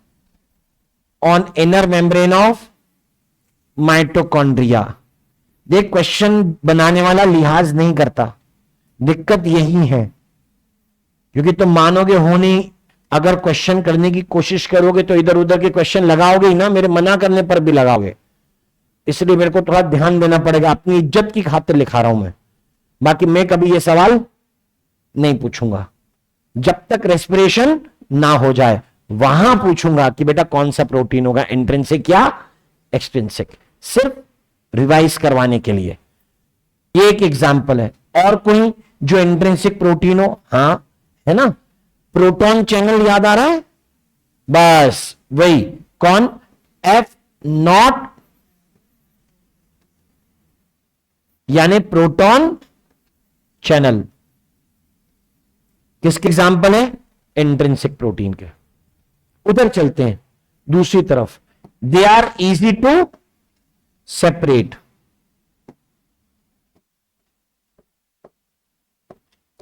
on inner membrane of mitochondria. देख, क्वेश्चन बनाने वाला लिहाज नहीं करता, दिक्कत यही है, क्योंकि तुम मानोगे हो नहीं, अगर क्वेश्चन करने की कोशिश करोगे तो इधर उधर के क्वेश्चन लगाओगे ही ना, मेरे मना करने पर भी लगाओगे। इसलिए मेरे को थोड़ा ध्यान देना पड़ेगा, अपनी इज्जत की खातिर लिखा रहा हूं मैं। बाकी मैं कभी ये सवाल नहीं पूछूंगा जब तक रेस्पिरेशन ना हो जाए, वहां पूछूंगा कि बेटा कौन सा प्रोटीन होगा, इंट्रिंसिक या एक्सट्रिंसिक, सिर्फ रिवाइज करवाने के लिए। ये एक एग्जाम्पल है। और कोई जो इंट्रिंसिक प्रोटीन हो, हां, है ना, प्रोटॉन चैनल याद आ रहा है, बस वही, कौन, F0 यानी प्रोटॉन चैनल। किसके एग्जाम्पल है, इंट्रिंसिक प्रोटीन के। उधर चलते हैं दूसरी तरफ, they are easy to separate.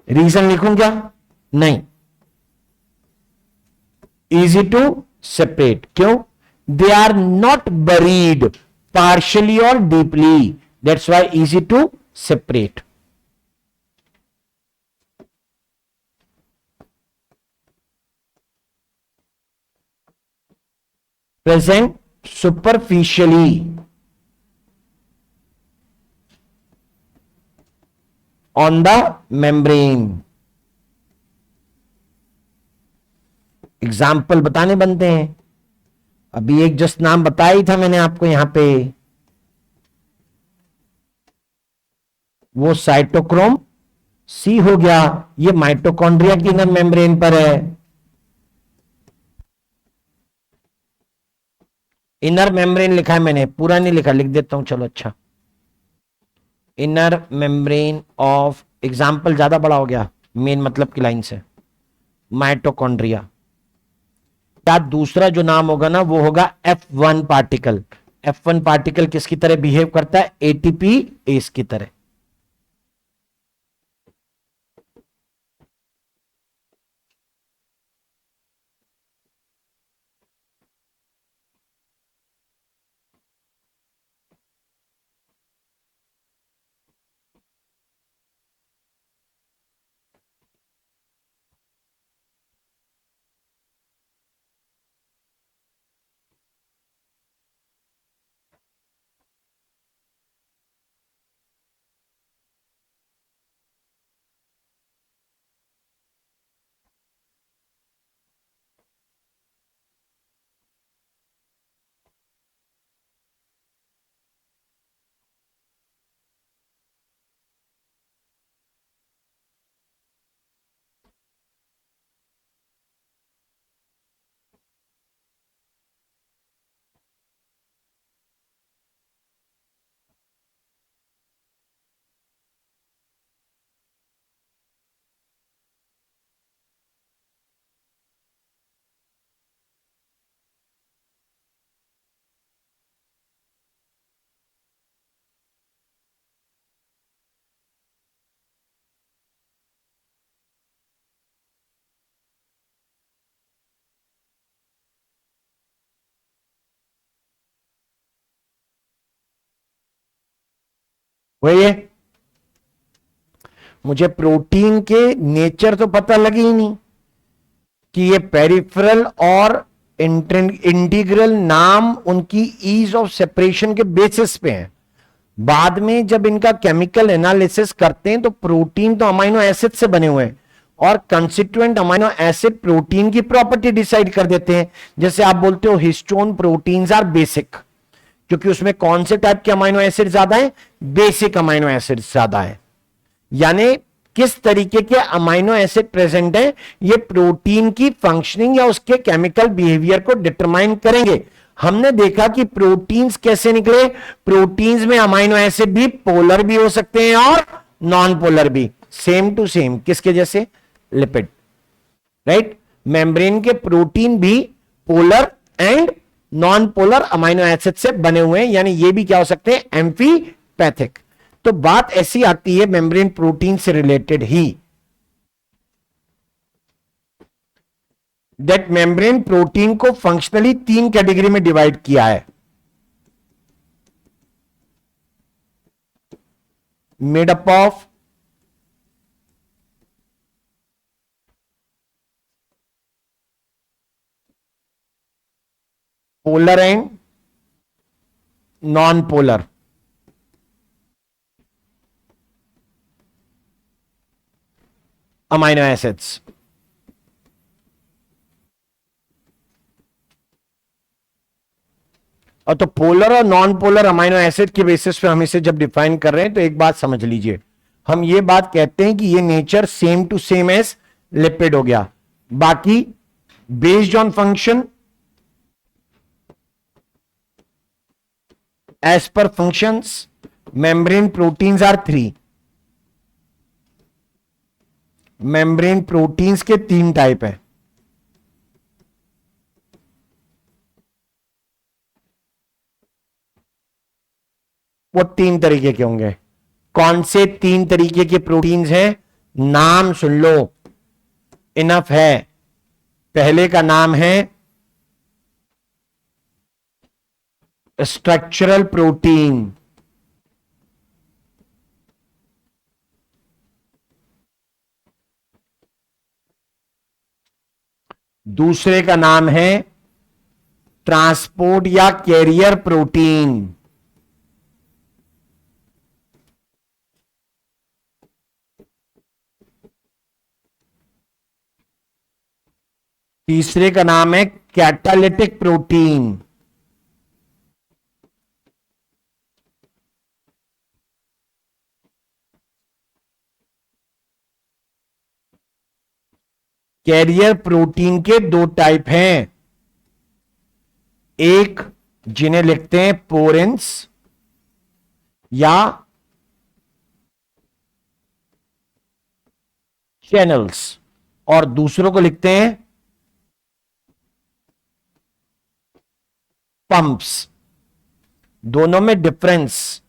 Reason लिखूं क्या, नहीं, इजी टू सेपरेट क्यों, they are not buried partially और deeply, that's why easy to separate. present superficially on the membrane। Example बताने बनते हैं। अभी एक जस्ट नाम बताया ही था मैंने आपको यहां पे, वो साइटोक्रोम C हो गया। ये माइटोकॉन्ड्रिया की इनर मेम्ब्रेन पर है। इनर मेम्ब्रेन लिखा है मैंने, पूरा नहीं लिखा, लिख देता हूं, चलो अच्छा। इनर मेम्ब्रेन ऑफ, एग्जाम्पल ज्यादा बड़ा हो गया मेन मतलब की लाइन से, माइटोकॉन्ड्रिया। क्या दूसरा जो नाम होगा ना, वो होगा F1 पार्टिकल। F1 पार्टिकल किसकी तरह बिहेव करता है, ATP एस की तरह। वही है, मुझे प्रोटीन के नेचर तो पता लगी ही नहीं कि ये पेरिफेरल और इंटीग्रल नाम उनकी ईज ऑफ सेपरेशन के बेसिस पे हैं। बाद में जब इनका केमिकल एनालिसिस करते हैं तो प्रोटीन तो अमाइनो एसिड से बने हुए हैं, और कंस्टिट्यूएंट अमाइनो एसिड प्रोटीन की प्रॉपर्टी डिसाइड कर देते हैं। जैसे आप बोलते हो हिस्टोन प्रोटीन्स आर बेसिक, क्योंकि उसमें कौन से टाइप के अमाइनो एसिड ज्यादा है? बेसिक अमाइनो एसिड ज्यादा है। यानी किस तरीके के अमाइनो एसिड प्रेजेंट है, ये प्रोटीन की फंक्शनिंग या उसके केमिकल बिहेवियर को डिटरमाइन करेंगे। हमने देखा कि प्रोटीन्स कैसे निकले। प्रोटीन्स में अमाइनो एसिड भी पोलर भी हो सकते हैं और नॉन पोलर भी, सेम टू सेम, किसके जैसे? Lipid, right. मेम्ब्रेन के प्रोटीन भी polar and non polar amino acid से बने हुए हैं, यानी ये भी क्या हो सकते हैं? एम्फीपैथिक। तो बात ऐसी आती है मेम्ब्रेन प्रोटीन से related he, that membrane protein को फंक्शनली 3 कैटेगरी में डिवाइड किया है। Made up of polar and non polar. Amino acids. और तो पोलर और नॉन पोलर अमाइनो एसिड के बेसिस पे हम इसे जब डिफाइन कर रहे हैं तो एक बात समझ लीजिए, हम ये बात कहते हैं कि ये nature same to same as lipid हो गया। बाकी based on function, as per functions, membrane proteins are 3। Membrane proteins के 3 टाइप है। वो 3 तरीके के होंगे। कौन से 3 तरीके के प्रोटीन्स हैं? नाम सुन लो, इनफ है। पहले का नाम है स्ट्रक्चरल प्रोटीन, दूसरे का नाम है ट्रांसपोर्ट या कैरियर प्रोटीन, तीसरे का नाम है कैटालिटिक प्रोटीन। कैरियर प्रोटीन के 2 टाइप हैं, एक जिन्हें लिखते हैं पोरेंस या चैनल्स, और दूसरों को लिखते हैं पंप्स। दोनों में डिफरेंस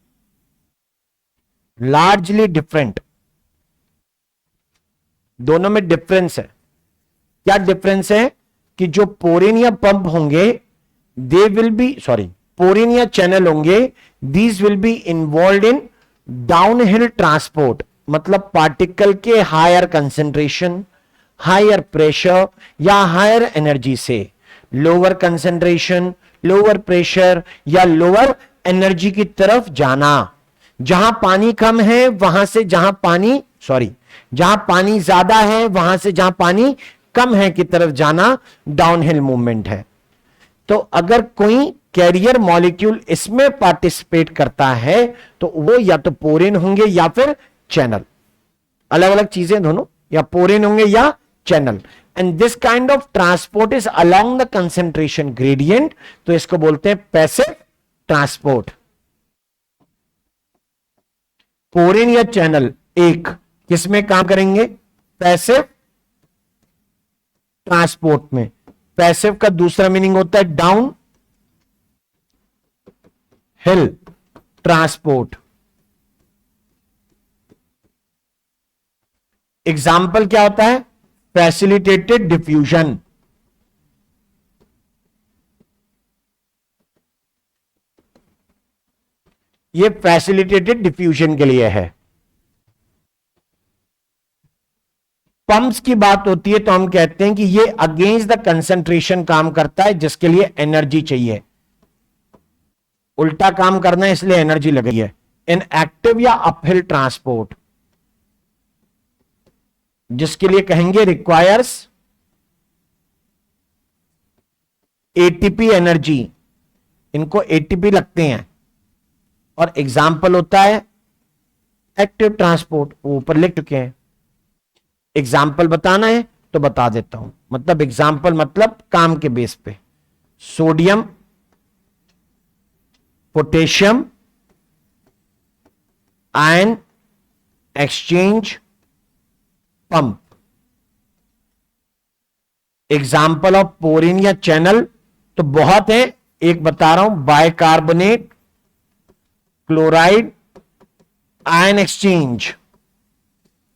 लार्जली डिफरेंट, दोनों में डिफरेंस है। क्या डिफरेंस है? कि जो पोरिन या पंप होंगे, दे विल बी पोरिन या चैनल होंगे, these will be involve in downhill transport, मतलब पार्टिकल के हायर कंसेंट्रेशन, हायर प्रेशर या हायर एनर्जी से लोअर कंसेंट्रेशन, लोअर प्रेशर या लोअर एनर्जी की तरफ जाना। जहां पानी कम है वहां से जहां पानी ज्यादा है वहां से जहां पानी कम है की तरफ जाना डाउनहिल मूवमेंट है। तो अगर कोई कैरियर मॉलिक्यूल इसमें पार्टिसिपेट करता है तो वो या तो पोरिन होंगे या फिर चैनल, अलग अलग चीजें दोनों, या पोरिन होंगे या channel. And this kind of transport is along the concentration gradient, तो इसको बोलते हैं पैसिव ट्रांसपोर्ट। पोरिन या चैनल एक किसमें काम करेंगे? पैसिव ट्रांसपोर्ट में। पैसिव का दूसरा मीनिंग होता है डाउन हिल ट्रांसपोर्ट। एग्जाम्पल क्या होता है? Facilitated diffusion. ये फैसिलिटेटेड डिफ्यूजन के लिए है। पंप्स की बात होती है तो हम कहते हैं कि ये अगेंस्ट द कंसंट्रेशन काम करता है, जिसके लिए एनर्जी चाहिए। उल्टा काम करना है इसलिए एनर्जी लगी है। इन एक्टिव या अपहिल ट्रांसपोर्ट, जिसके लिए कहेंगे रिक्वायर्स एटीपी एनर्जी इनको एटीपी लगते हैं, और एग्जाम्पल होता है एक्टिव ट्रांसपोर्ट, वो ऊपर लिख चुके हैं। एग्जाम्पल बताना है तो बता देता हूं, मतलब एग्जाम्पल मतलब काम के बेस पे, sodium potassium ion exchange pump. Example of porin या चैनल तो बहुत है, एक बता रहा हूं, बाइकार्बोनेट क्लोराइड आयन एक्सचेंज,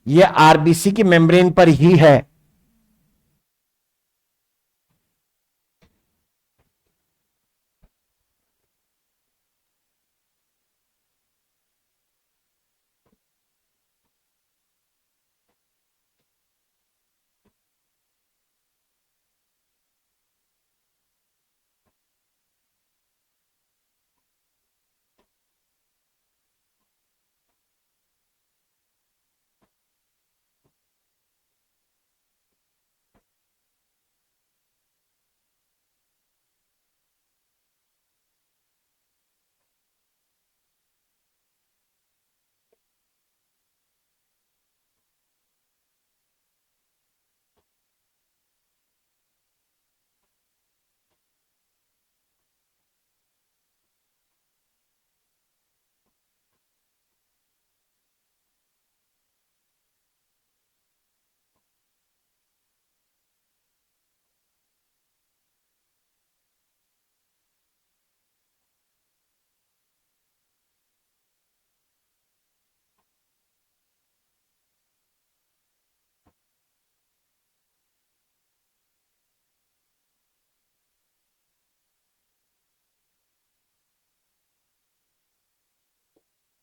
ये आरबीसी की मेम्ब्रेन पर ही है।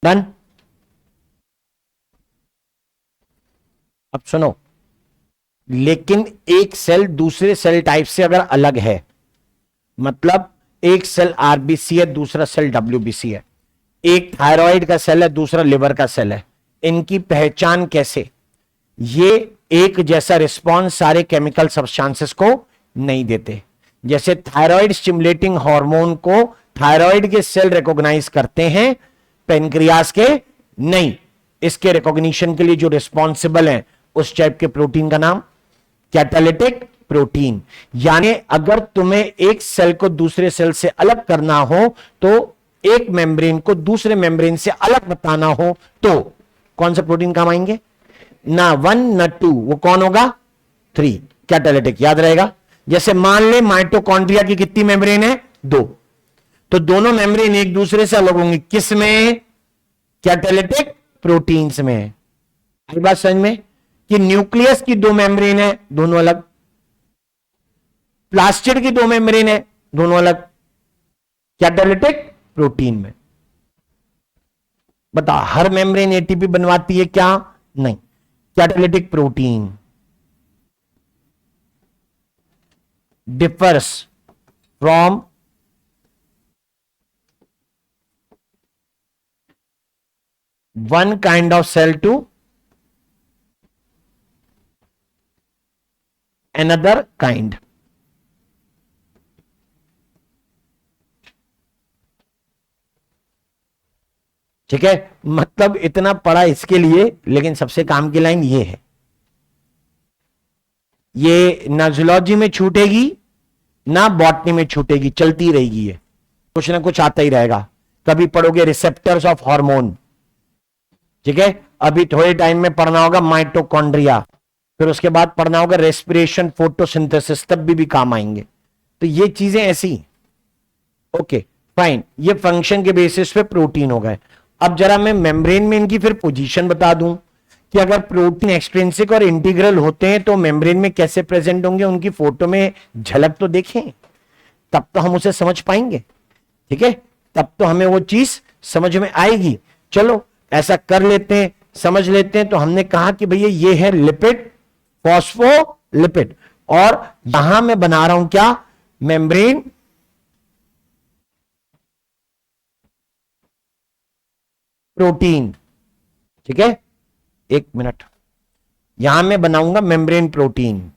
डन। अब सुनो, लेकिन एक सेल दूसरे सेल टाइप से अगर अलग है, मतलब एक सेल आरबीसी है, दूसरा सेल डब्ल्यूबीसी है, एक थायराइड का सेल है, दूसरा लिवर का सेल है, इनकी पहचान कैसे? ये एक जैसा रिस्पॉन्स सारे केमिकल सब्सटेंसेस को नहीं देते। जैसे थायराइड स्टिमुलेटिंग हार्मोन को थायराइड के सेल रिकॉग्नाइज करते हैं, पेनक्रियास के नहीं। इसके रिकॉग्निशन के लिए जो रिस्पॉन्सिबल है उस टाइप के प्रोटीन का नाम कैटालिटिक प्रोटीन। यानी अगर तुम्हें एक सेल को दूसरे सेल से अलग करना हो, तो एक मेम्ब्रेन को दूसरे मेम्ब्रेन से अलग बताना हो, तो कौन सा प्रोटीन काम आएंगे? ना 1 ना 2, वो कौन होगा? 3, कैटालिटिक। याद रहेगा। जैसे मान ले माइटोकॉन्ड्रिया की कितनी मेम्ब्रेन है? 2, तो दोनों मेम्ब्रेन एक दूसरे से अलग होंगे, किस में? कैटालिटिक प्रोटीन्स में। आई बात समझ में? कि न्यूक्लियस की 2 मेम्ब्रेन है, दोनों अलग। प्लास्टिड की 2 मेम्ब्रेन है, दोनों अलग, कैटालिटिक प्रोटीन में। बता, हर मेम्ब्रेन एटीपी बनवाती है क्या? नहीं। Catalytic protein differs from one kind of cell to another kind। ठीक है, मतलब इतना पढ़ा इसके लिए, लेकिन सबसे काम की लाइन ये है। ये ना जूलॉजी में छूटेगी ना बॉटनी में छूटेगी, चलती रहेगी, ये कुछ ना कुछ आता ही रहेगा। कभी पढ़ोगे रिसेप्टर्स ऑफ हार्मोन, ठीक है, अभी थोड़े टाइम में पढ़ना होगा माइटोकॉन्ड्रिया, फिर उसके बाद पढ़ना होगा रेस्पिरेशन फोटोसिंथेसिस, तब भी काम आएंगे। तो ये चीजें ऐसी। ओके फाइन, ये फंक्शन के बेसिस पे प्रोटीन हो गए। अब जरा मैं मेम्ब्रेन में इनकी फिर पोजीशन बता दूं कि अगर प्रोटीन एक्सट्रिंसिक और इंटीग्रल होते हैं तो मेम्ब्रेन में कैसे प्रेजेंट होंगे, उनकी फोटो में झलक तो देखें, तब तो हम उसे समझ पाएंगे। ठीक है, तब तो हमें वो चीज समझ में आएगी। चलो ऐसा कर लेते हैं, समझ लेते हैं। तो हमने कहा कि भैया ये है लिपिड, फॉस्फोलिपिड, और यहां मैं बना रहा हूं क्या? Membrane protein. ठीक है, एक मिनट, यहां मैं बनाऊंगा मेम्ब्रेन प्रोटीन।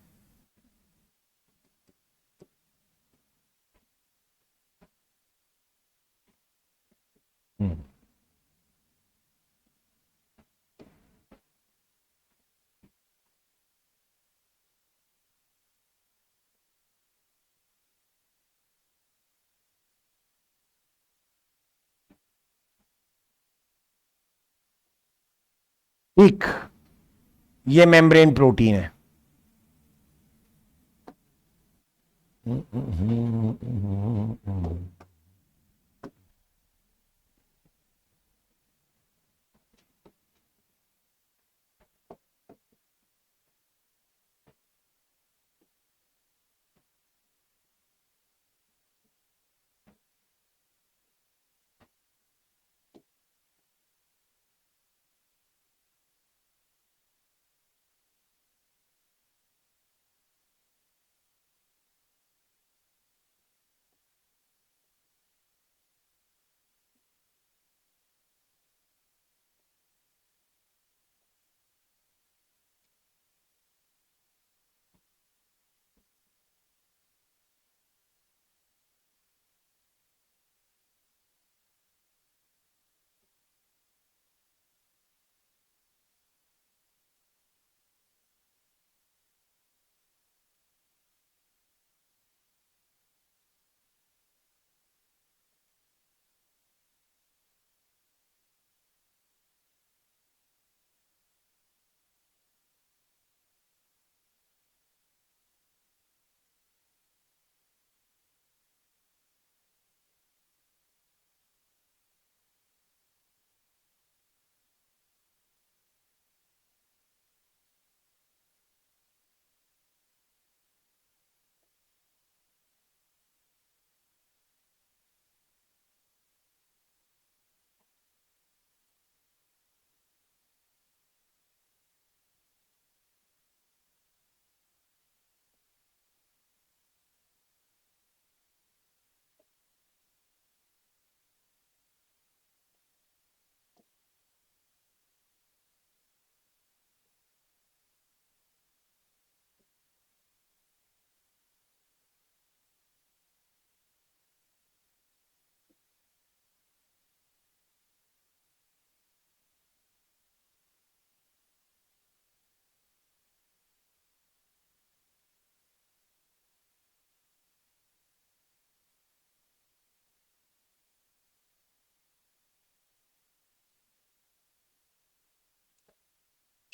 ठीक, ये मेम्ब्रेन प्रोटीन है।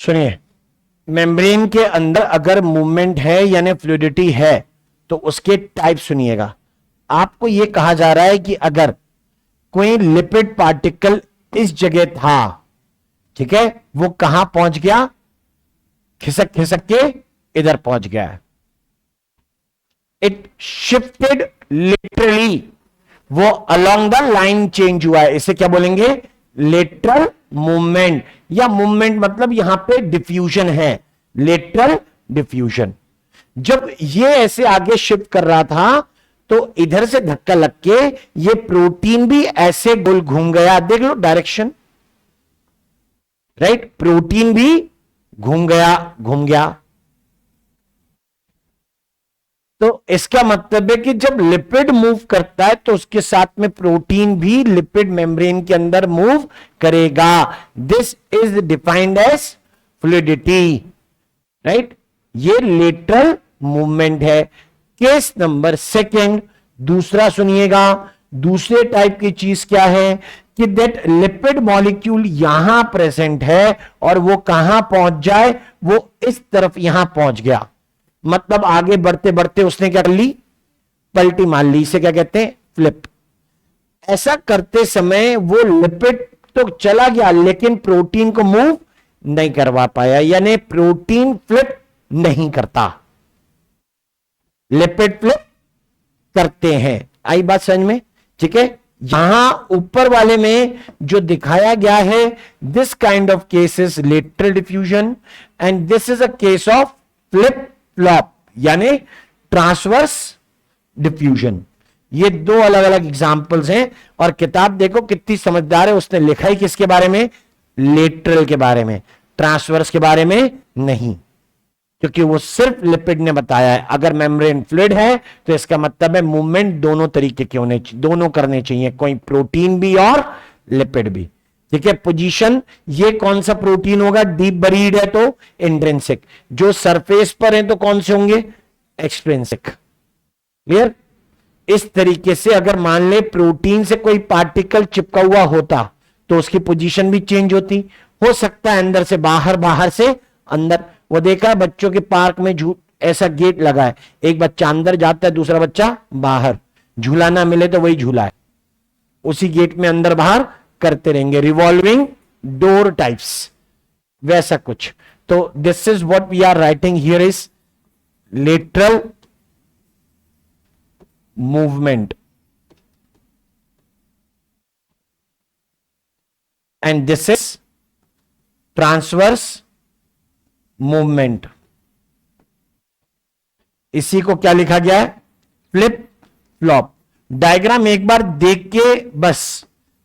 सुनिए, मेम्ब्रेन के अंदर अगर मूवमेंट है यानी फ्लूइडिटी है तो उसके टाइप सुनिएगा। आपको यह कहा जा रहा है कि अगर कोई लिपिड पार्टिकल इस जगह था, ठीक है, वो कहां पहुंच गया, खिसक खिसक के इधर पहुंच गया है। इट शिफ्टेड लिटरली, वो अलोंग द लाइन चेंज हुआ है। इसे क्या बोलेंगे, लेटरल मूवमेंट, या मूवमेंट मतलब यहां पे डिफ्यूजन है, लेटरल डिफ्यूजन। जब ये ऐसे आगे शिफ्ट कर रहा था तो इधर से धक्का लग के ये प्रोटीन भी ऐसे गोल घूम गया। देख लो डायरेक्शन, राइट, प्रोटीन भी घूम गया, घूम गया। तो इसका मतलब है कि जब लिपिड मूव करता है तो उसके साथ में प्रोटीन भी लिपिड मेम्ब्रेन के अंदर मूव करेगा। This is defined as fluidity, right. ये लेटरल मूवमेंट है। केस नंबर सेकंड, दूसरा सुनिएगा। दूसरे टाइप की चीज क्या है कि दैट लिपिड मॉलिक्यूल यहां प्रेजेंट है और वो कहां पहुंच जाए, वो इस तरफ यहां पहुंच गया। मतलब आगे बढ़ते बढ़ते उसने क्या कर ली, पलटी मार ली। इसे क्या कहते हैं, फ्लिप। ऐसा करते समय वो लिपिड तो चला गया लेकिन प्रोटीन को मूव नहीं करवा पाया, यानी प्रोटीन फ्लिप नहीं करता, लिपिड फ्लिप करते हैं। आई बात समझ में, ठीक है। यहां ऊपर वाले में जो दिखाया गया है, this kind of cases lateral diffusion and this is a case of flip flop यानी ट्रांसवर्स डिफ्यूजन। ये दो अलग अलग एग्जाम्पल्स हैं। और किताब देखो कितनी समझदार है, उसने लिखा ही किसके बारे में, लेटरल के बारे में, ट्रांसवर्स के बारे में नहीं, क्योंकि वो सिर्फ लिपिड ने बताया है। अगर मेम्ब्रेन फ्लूइड है तो इसका मतलब है मूवमेंट दोनों तरीके के होने चाहिए, दोनों करने चाहिए, कोई प्रोटीन भी और लिपिड भी, ठीक है। पोजीशन, ये कौन सा प्रोटीन होगा, डीप बरीड है तो इंट्रिंसिक, जो सरफेस पर है तो कौन से होंगे, एक्सट्रिंसिक। क्लियर। इस तरीके से अगर मान ले प्रोटीन से कोई पार्टिकल चिपका हुआ होता तो उसकी पोजीशन भी चेंज होती, हो सकता है अंदर से बाहर, बाहर से अंदर। वो देखा है बच्चों के पार्क में ऐसा गेट लगा है, एक बच्चा अंदर जाता है, दूसरा बच्चा बाहर, झूला ना मिले तो वही झूला है, उसी गेट में अंदर बाहर करते रहेंगे, रिवॉल्विंग डोर टाइप्स, वैसा कुछ। तो this is what we are writing here is lateral movement and this is transverse movement. इसी को क्या लिखा गया है, फ्लिप फ्लॉप। डायग्राम एक बार देख के बस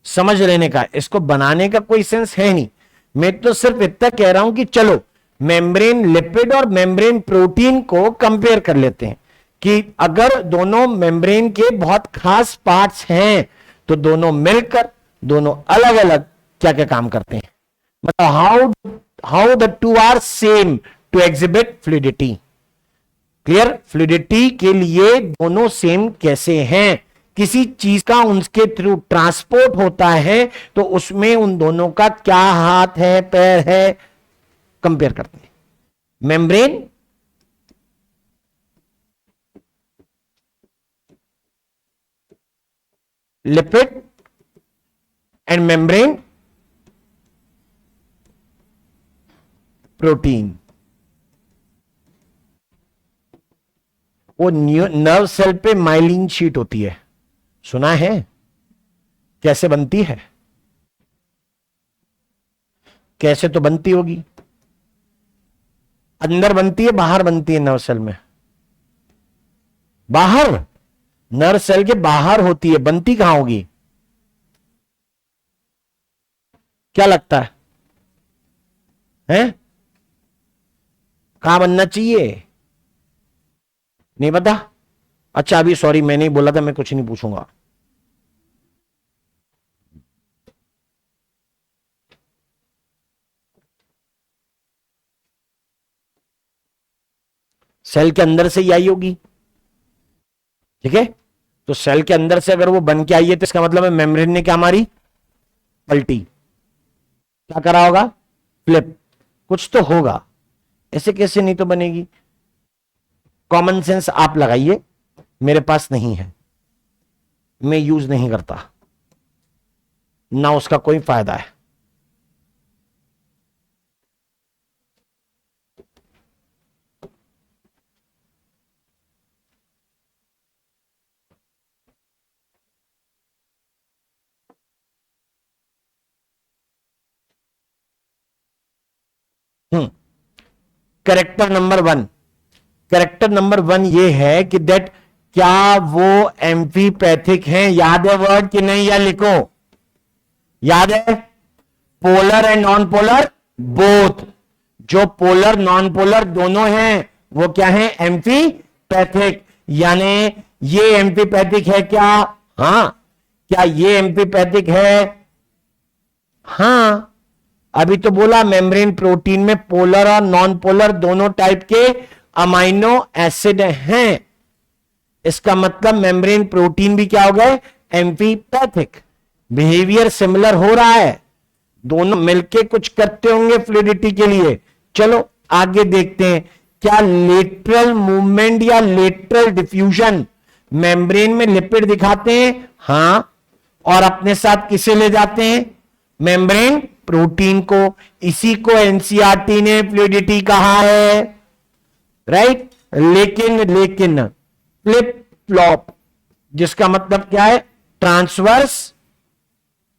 समझ लेने का, इसको बनाने का कोई सेंस है नहीं। मैं तो सिर्फ इतना कह रहा हूं कि चलो मेम्ब्रेन लिपिड और मेम्ब्रेन प्रोटीन को कंपेयर कर लेते हैं कि अगर दोनों मेम्ब्रेन के बहुत खास पार्ट्स हैं तो दोनों मिलकर, दोनों अलग अलग क्या क्या काम करते हैं, मतलब how the two are same to exhibit fluidity. Clear? Fluidity के लिए दोनों सेम कैसे हैं, किसी चीज का उनके थ्रू ट्रांसपोर्ट होता है तो उसमें उन दोनों का क्या हाथ है, पैर है, कंपेयर करते हैं। Membrane lipid and membrane protein. वो नर्व सेल पे माइलिन शीट होती है, सुना है? कैसे बनती है? कैसे तो बनती होगी, अंदर बनती है बाहर बनती है नर्व सेल में? बाहर, नर्व सेल के बाहर होती है, बनती कहां होगी? क्या लगता है हैं? कहां बनना चाहिए? नहीं पता? अच्छा अभी सॉरी मैंने ही बोला था, मैं कुछ नहीं पूछूंगा। सेल के अंदर से ही आई होगी, ठीक है? तो सेल के अंदर से अगर वो बन के आई है तो इसका मतलब है मेम्ब्रेन ने क्या मारी, पलटी, क्या करा होगा, फ्लिप, कुछ तो होगा। ऐसे कैसे नहीं तो बनेगी? कॉमन सेंस आप लगाइए, मेरे पास नहीं है, मैं यूज नहीं करता, ना उसका कोई फायदा है। Character number one, character number one ये है कि दैट क्या वो एम्फीपैथिक हैं, याद है वर्ड कि नहीं, या लिखो, याद है? Polar and non polar both, जो पोलर नॉन पोलर दोनों हैं वो क्या है, एम्फीपैथिक। यानी ये एम्फीपैथिक है क्या? हां। क्या ये एम्फीपैथिक है? हां। अभी तो बोला मेम्ब्रेन प्रोटीन में पोलर और नॉन पोलर दोनों टाइप के अमाइनो एसिड हैं, इसका मतलब मेम्ब्रेन प्रोटीन भी क्या हो गए, एम्फीपैथिक। बिहेवियर सिमिलर हो रहा है, दोनों मिलके कुछ करते होंगे फ्लूइडिटी के लिए। चलो आगे देखते हैं, क्या लेटरल मूवमेंट या लेटरल डिफ्यूजन मेम्ब्रेन में लिपिड दिखाते हैं? हां। और अपने साथ किसे ले जाते हैं, मेम्ब्रेन प्रोटीन को। इसी को एनसीईआरटी ने फ्लूइडिटी कहा है, राइट? लेकिन फ्लिप फ्लॉप, जिसका मतलब क्या है, ट्रांसवर्स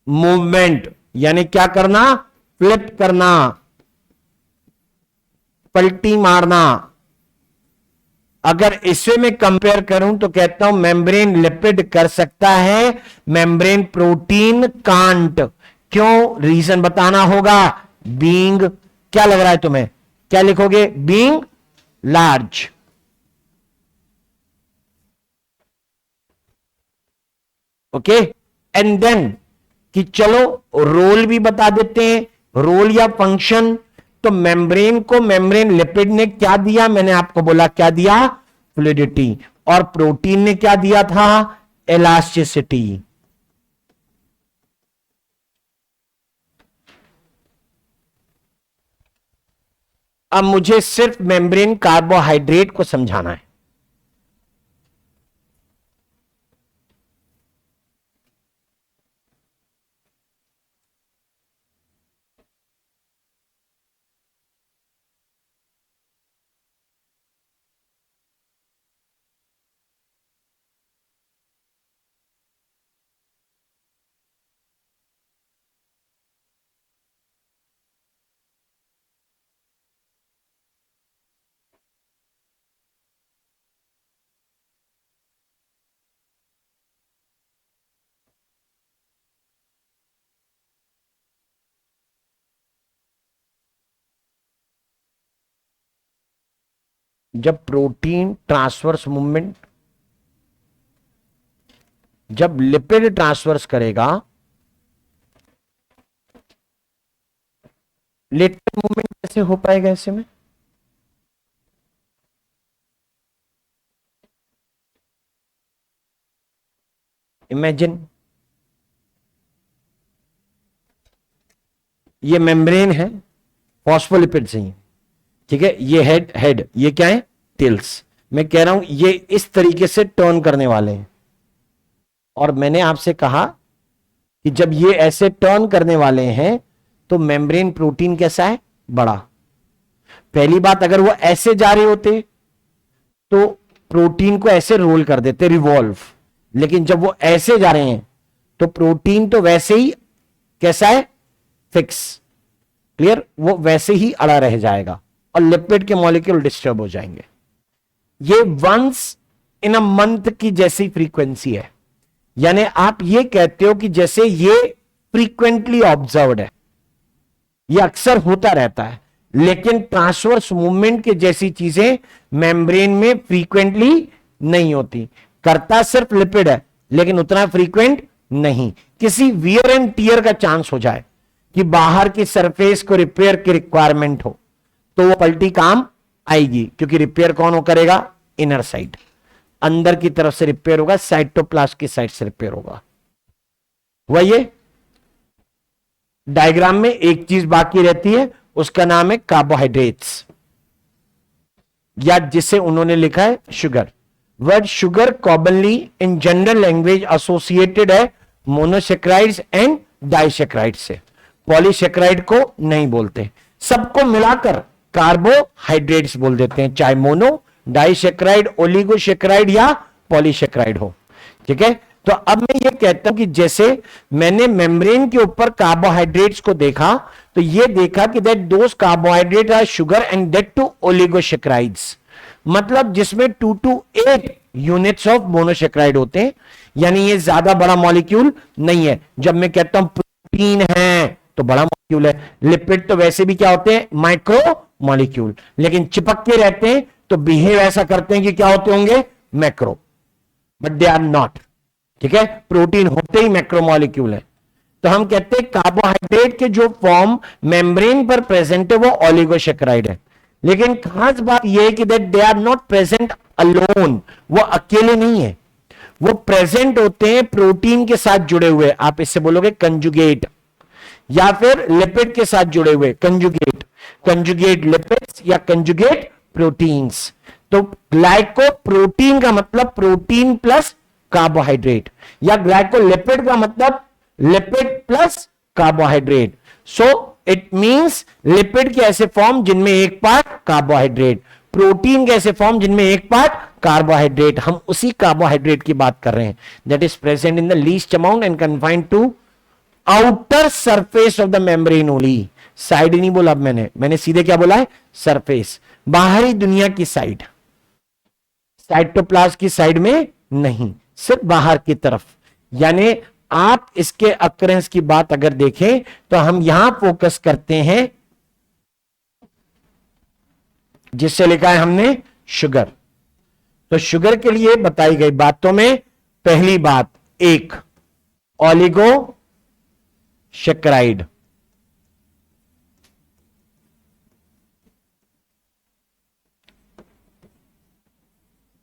मूवमेंट, यानी क्या करना, फ्लिप करना, पलटी मारना। अगर इसे मैं कंपेयर करूं तो कहता हूं मेम्ब्रेन लिपिड कर सकता है, मेम्ब्रेन प्रोटीन कांट। क्यों? रीजन बताना होगा। बीइंग, क्या लग रहा है तुम्हें, क्या लिखोगे, being large. Okay, and then कि चलो रोल भी बता देते हैं, रोल या फंक्शन। तो मेम्ब्रेन को मेम्ब्रेन लिपिड ने क्या दिया, मैंने आपको बोला क्या दिया, फ्लूइडिटी। और प्रोटीन ने क्या दिया था, इलास्टिसिटी। अब मुझे सिर्फ मेम्ब्रेन कार्बोहाइड्रेट को समझाना है। जब प्रोटीन ट्रांसवर्स मूवमेंट, जब लिपिड ट्रांसवर्स करेगा, लेटरल मूवमेंट कैसे हो पाएगा ऐसे में? इमेजिन ये मेम्ब्रेन है, फॉस्फोलिपिड से ही, ठीक है, ये हेड हेड, ये क्या है? टेल्स। मैं कह रहा हूं ये इस तरीके से टर्न करने वाले हैं, और मैंने आपसे कहा कि जब ये ऐसे टर्न करने वाले हैं तो मेम्ब्रेन प्रोटीन कैसा है? बड़ा। पहली बात, अगर वो ऐसे जा रहे होते तो प्रोटीन को ऐसे रोल कर देते, रिवॉल्व, लेकिन जब वो ऐसे जा रहे हैं तो प्रोटीन तो वैसे ही कैसा है? फिक्स। क्लियर? वो वैसे ही अड़ा रह जाएगा और लिपिड के मॉलिक्यूल डिस्टर्ब हो जाएंगे। ये वंस इन अ मंथ की जैसी फ्रीक्वेंसी है, यानी आप ये कहते हो कि जैसे ये फ्रीक्वेंटली ऑब्जर्व्ड है, ये अक्सर होता रहता है, लेकिन ट्रांसवर्स मूवमेंट के जैसी चीजें मेम्ब्रेन में फ्रीक्वेंटली नहीं होती। करता सिर्फ लिपिड है, लेकिन उतना फ्रीक्वेंट नहीं। किसी वियर एंड टियर का चांस हो जाए कि बाहर की सरफेस को रिपेयर की रिक्वायरमेंट हो, तो वो पलटी काम आएगी, क्योंकि रिपेयर कौन हो करेगा? इनर साइड, अंदर की तरफ से रिपेयर होगा, साइटोप्लाज्म की साइड से रिपेयर होगा। वह ये डायग्राम में एक चीज बाकी रहती है, उसका नाम है कार्बोहाइड्रेट्स, या जिसे उन्होंने लिखा है sugar. Word sugar commonly in general language associated है मोनोसेक्राइड्स एंड डाइसेक्राइड से, पॉलीसेक्राइड को नहीं बोलते। सबको मिलाकर कार्बोहाइड्रेट्स बोल देते हैं, चाहे मोनो, डाइसेक्राइड, ओलिगोसेक्राइड या पॉलीसेक्राइड हो। ठीक है, तो अब मैं ये कहता हूं कि जैसे मैंने मेम्ब्रेन के ऊपर कार्बोहाइड्रेट्स को देखा, तो ये देखा कि that those carbohydrate are sugar and that too oligosaccharides, मतलब जिसमें 2 to 8 यूनिट्स ऑफ मोनोसेक्राइड होते हैं, यानी ये ज्यादा बड़ा मॉलिक्यूल नहीं है। जब मैं कहता हूं प्रोटीन है तो बड़ा मॉलिक्यूल है, लिपिड तो वैसे भी क्या होते हैं? माइक्रो मॉलिक्यूल, लेकिन चिपक के रहते हैं तो बिहेव ऐसा करते हैं कि क्या होते होंगे? Macro, but they are not. ठीक है, प्रोटीन होते ही मैक्रो मॉलिक्यूल है। तो हम कहते हैं कार्बोहाइड्रेट के जो फॉर्म मेम्ब्रेन पर प्रेजेंट है वो ओलिगोसेक्राइड है, लेकिन खास बात यह है कि that they are not present alone, वो अकेले नहीं है, वो प्रेजेंट होते हैं प्रोटीन के साथ जुड़े हुए। आप इससे बोलोगे कंजुगेट, या फिर लिपिड के साथ जुड़े हुए, कंजुगेट, कंजुगेट लिपिड्स या कंजुगेट प्रोटीन्स। तो ग्लाइको प्रोटीन का मतलब प्रोटीन प्लस कार्बोहाइड्रेट, या ग्लाइकोलिपिड का मतलब lipid plus carbohydrate. So it means lipid के ऐसे फॉर्म जिनमें एक पार्ट कार्बोहाइड्रेट, प्रोटीन के ऐसे फॉर्म जिनमें एक पार्ट कार्बोहाइड्रेट। हम उसी कार्बोहाइड्रेट की बात कर रहे हैं, that is present in the least amount and confined to outer surface of the membrane only. Side नहीं बोला मैंने सीधे क्या बोला है? सरफेस, बाहरी दुनिया की साइड, साइटोप्लाज्म की साइड में नहीं, सिर्फ बाहर की तरफ। यानी आप इसके अक्रेंस की बात अगर देखें तो हम यहां फोकस करते हैं जिससे लिखा है हमने शुगर। तो शुगर के लिए बताई गई बातों में पहली बात, एक ओलिगोसेक्राइड,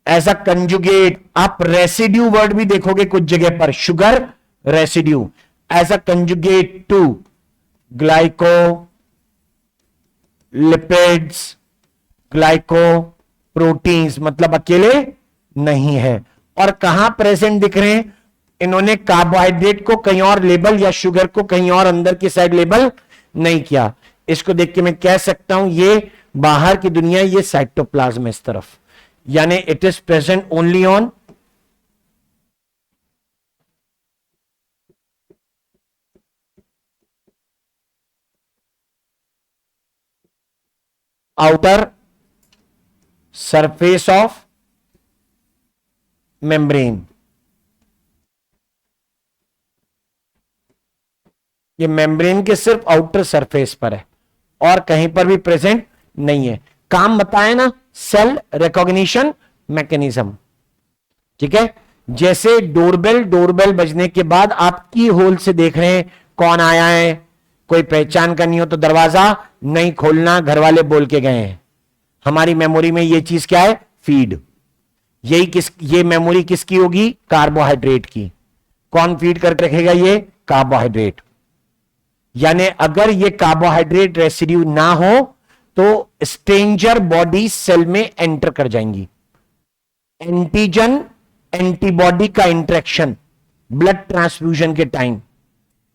एज अ कंजुगेट। आप रेसिड्यू वर्ड भी देखोगे कुछ जगह पर, sugar residue, as a conjugate to glycolipids glycoproteins, मतलब अकेले नहीं है। और कहां प्रेजेंट दिख रहे हैं? इन्होंने कार्बोहाइड्रेट को कहीं और लेबल या शुगर को कहीं और अंदर की साइड लेबल नहीं किया। इसको देख के मैं कह सकता हूं ये बाहर की दुनिया, ये साइटोप्लाज्म इस तरफ, यानी it is present only on outer surface of membrane. ये मेम्ब्रेन के सिर्फ आउटर सरफेस पर है और कहीं पर भी प्रेजेंट नहीं है। काम बताए ना, सेल रिकॉग्निशन मैकेनिज्म, ठीक है। जैसे डोरबेल बजने के बाद आप की होल से देख रहे हैं कौन आया है, कोई पहचान करनी हो तो दरवाजा नहीं खोलना, घर वाले बोल के गए हैं। हमारी मेमोरी में ये चीज क्या है? फीड। ये मेमोरी किसकी होगी? कार्बोहाइड्रेट की। कौन फीड करके रखेगा? ये कार्बोहाइड्रेट। यानी अगर ये कार्बोहाइड्रेट रेसिड्यू ना हो तो स्ट्रेंजर बॉडी सेल में एंटर कर जाएंगी। एंटीजन एंटीबॉडी का इंटरेक्शन ब्लड ट्रांसफ्यूजन के टाइम,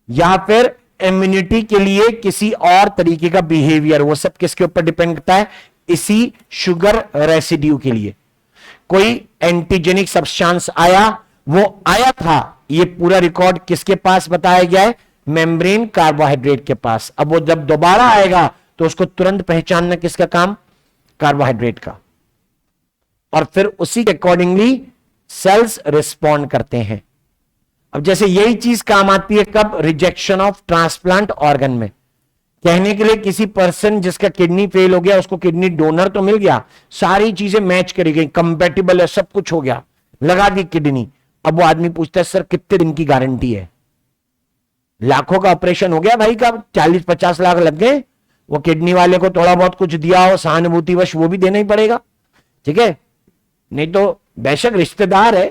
या फिर इम्यूनिटी के लिए किसी और तरीके का बिहेवियर, वो सब किसके ऊपर डिपेंड करता है? इसी शुगर रेसिड्यू के लिए। कोई एंटीजेनिक सब्सटेंस आया, वो आया था, ये पूरा रिकॉर्ड किसके पास बताया गया है? मेम्ब्रेन कार्बोहाइड्रेट के पास। अब वो जब दोबारा आएगा तो उसको तुरंत पहचानना किसका काम? कार्बोहाइड्रेट का। और फिर उसी के अकॉर्डिंगली सेल्स रिस्पॉन्ड करते हैं। अब जैसे यही चीज काम आती है कब? रिजेक्शन ऑफ ट्रांसप्लांट ऑर्गन में। कहने के लिए किसी पर्सन जिसका किडनी फेल हो गया, उसको किडनी डोनर तो मिल गया, सारी चीजें मैच करी गई, कंपैटिबल है, सब कुछ हो गया, लगा दी किडनी। अब वो आदमी पूछता है सर कितने दिन की गारंटी है? लाखों का ऑपरेशन हो गया भाई का, 40-50 लाख लग गए, वो किडनी वाले को थोड़ा बहुत कुछ दिया हो सहानुभूतिवश, वो भी देना ही पड़ेगा, ठीक है। नहीं तो बेशक रिश्तेदार है,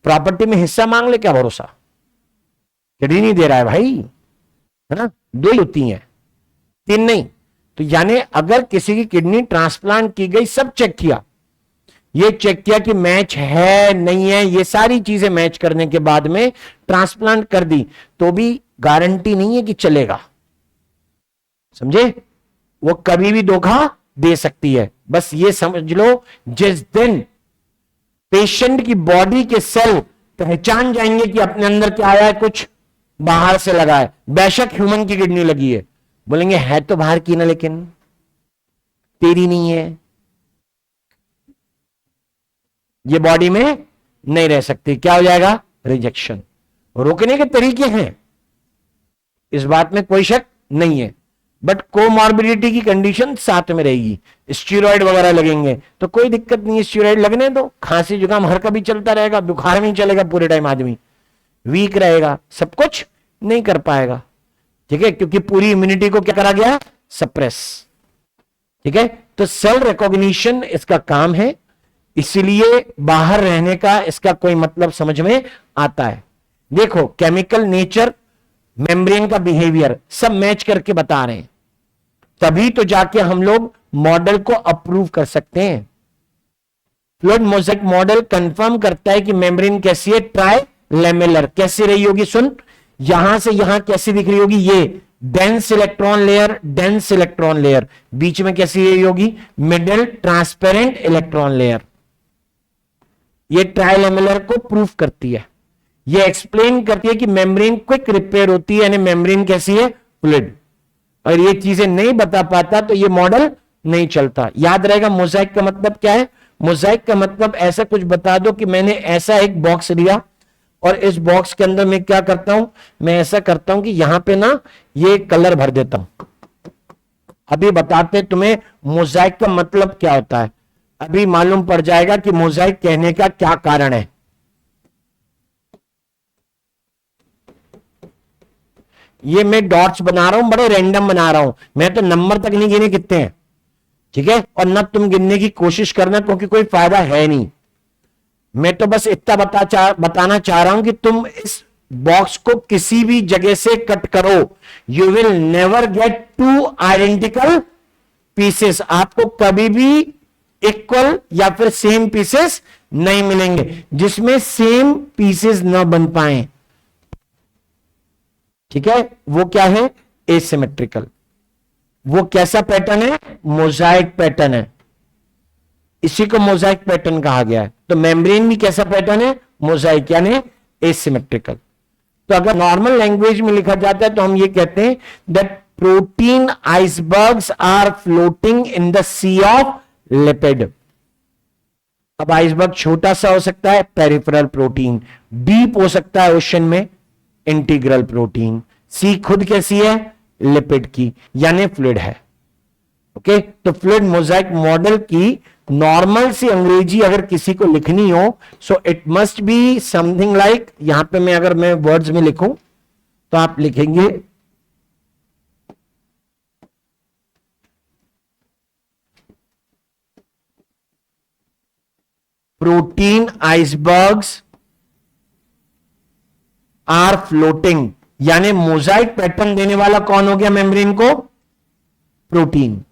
प्रॉपर्टी में हिस्सा मांग ले, क्या भरोसा, किडनी नहीं दे रहा है भाई, है ना। 2 ही होती हैं, 3 नहीं। तो यानी अगर किसी की किडनी ट्रांसप्लांट की गई, सब चेक किया, ये चेक किया कि मैच है नहीं है, ये सारी चीजें मैच करने के बाद में ट्रांसप्लांट कर दी, तो भी गारंटी नहीं है कि चलेगा, समझे। वो कभी भी धोखा दे सकती है। बस ये समझ लो, जिस दिन पेशेंट की बॉडी के सेल पहचान जाएंगे कि अपने अंदर क्या आया है, कुछ बाहर से लगा है, बेशक ह्यूमन की किडनी लगी है, बोलेंगे है तो बाहर की ना, लेकिन तेरी नहीं है, ये बॉडी में नहीं रह सकती, क्या हो जाएगा? रिजेक्शन। रोकने के तरीके हैं, इस बात में कोई शक नहीं है, बट कोमॉर्बिडिटी की कंडीशन साथ में रहेगी। स्टीरॉइड वगैरह लगेंगे तो कोई दिक्कत नहीं है, स्टीरॉइड लगने दो, खांसी जुकाम हर कभी चलता रहेगा, बुखार नहीं चलेगा पूरे टाइम, आदमी वीक रहेगा, सब कुछ नहीं कर पाएगा, ठीक है, क्योंकि पूरी इम्यूनिटी को क्या करा गया? सप्रेस, ठीक है। तो सेल रिकॉग्निशन इसका काम है, इसलिए बाहर रहने का इसका कोई मतलब समझ में आता है। देखो केमिकल नेचर, मेम्ब्रेन का बिहेवियर सब मैच करके बता रहे हैं, तभी तो जाके हम लोग मॉडल को अप्रूव कर सकते हैं। फ्लूइड मोज़ेक मॉडल कंफर्म करता है कि मेम्ब्रेन कैसी है? ट्राई लेमेलर। कैसी रही होगी? सुन, यहां से यहां कैसी दिख रही होगी? ये dense electron layer, dense electron layer, बीच में कैसी रही होगी? Middle transparent electron layer. ये ट्राइलेमेलर को प्रूफ करती है, ये एक्सप्लेन करती है कि मेम्ब्रेन क्विक रिपेयर होती है, यानी मेम्ब्रेन कैसी है? फ्लूइड। और ये चीजें नहीं बता पाता तो ये मॉडल नहीं चलता। याद रहेगा मोज़ेक का मतलब क्या है? मोज़ेक का मतलब ऐसा कुछ बता दो कि मैंने ऐसा एक बॉक्स लिया और इस बॉक्स के अंदर मैं क्या करता हूं, मैं ऐसा करता हूं कि यहां पे ना ये कलर भर देता हूं। अभी बताते तुम्हें मोज़ेक का मतलब क्या होता है, अभी मालूम पड़ जाएगा कि मोज़ेक कहने का क्या कारण है। ये मैं डॉट्स बना रहा हूं, बड़े रैंडम बना रहा हूं, मैं तो नंबर तक नहीं गिने कितने हैं, ठीक है, और ना तुम गिनने की कोशिश करना, क्योंकि कोई फायदा है नहीं। मैं तो बस इतना बताना चाह रहा हूं कि तुम इस बॉक्स को किसी भी जगह से कट करो, you will never get 2 identical pieces. आपको कभी भी इक्वल या फिर सेम पीसेस नहीं मिलेंगे। जिसमें सेम पीसेस ना बन पाए, ठीक है, वो क्या है, एसिमेट्रिकल। वो कैसा पैटर्न है, मोजाइक पैटर्न है, इसी को मोजाइक पैटर्न कहा गया है। तो मेम्ब्रेन भी कैसा पैटर्न है, मोजाइक यानी एसिमेट्रिकल। तो अगर नॉर्मल लैंग्वेज में लिखा जाता है तो हम ये कहते हैं that protein icebergs are floating in the sea of lipid. अब आइसबर्ग छोटा सा हो सकता है, पेरिफेरल प्रोटीन, डीप हो सकता है ओशन में, इंटीग्रल प्रोटीन, सी खुद कैसी है, लिपिड की, यानी फ्लूइड है। ओके, तो फ्लूइड मोजाइक मॉडल की नॉर्मल सी अंग्रेजी अगर किसी को लिखनी हो, so it must be something like, यहां पे मैं अगर मैं वर्ड्स में लिखूं तो आप लिखेंगे प्रोटीन आइसबर्ग्स आर फ्लोटिंग, यानी मोजाइक पैटर्न देने वाला कौन हो गया मेम्ब्रेन को, प्रोटीन,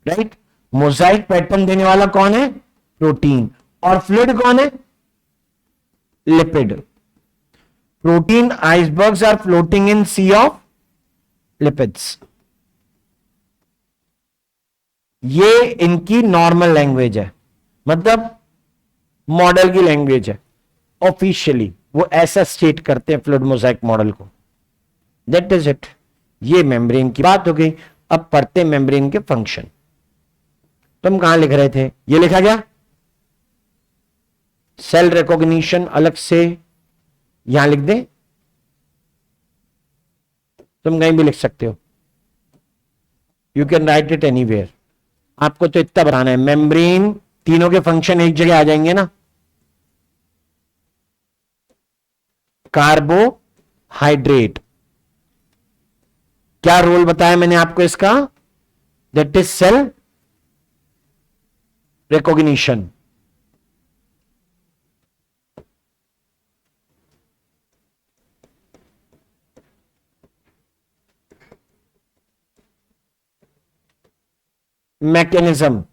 राइट। मोजाइक पैटर्न देने वाला कौन है, प्रोटीन, और फ्लूइड कौन है, lipid. Protein icebergs are floating in sea of lipids. ये इनकी नॉर्मल लैंग्वेज है, मतलब मॉडल की लैंग्वेज है। ऑफिशियली वो ऐसा स्टेट करते हैं फ्लूइड मोजाइक मॉडल को। That is it. ये मेम्ब्रेन की बात हो गई। अब पढ़ते हैं मेम्ब्रेन के फंक्शन। तुम कहां लिख रहे थे, ये लिखा गया, सेल रिकॉग्निशन अलग से यहां लिख दे, तुम कहीं भी लिख सकते हो, you can write it anywhere. आपको तो इतना बनाना है, मेम्ब्रेन तीनों के फंक्शन एक जगह आ जाएंगे ना। कार्बोहाइड्रेट, क्या रोल बताया मैंने आपको इसका, that is cell recognition. Mechanism,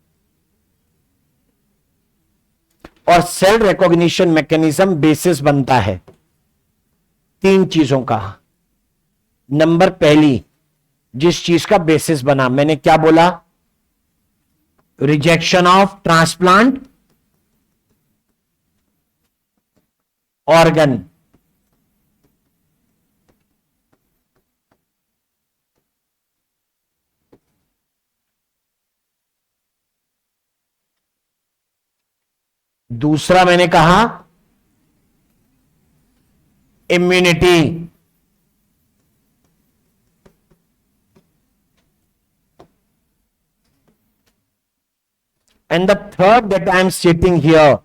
और सेल रिकॉग्निशन मैकेनिज्म बेसिस बनता है तीन चीजों का। नंबर पहली जिस चीज का बेसिस बना, मैंने क्या बोला, रिजेक्शन ऑफ ट्रांसप्लांट ऑर्गन। दूसरा मैंने कहा immunity, and the third that I am stating here,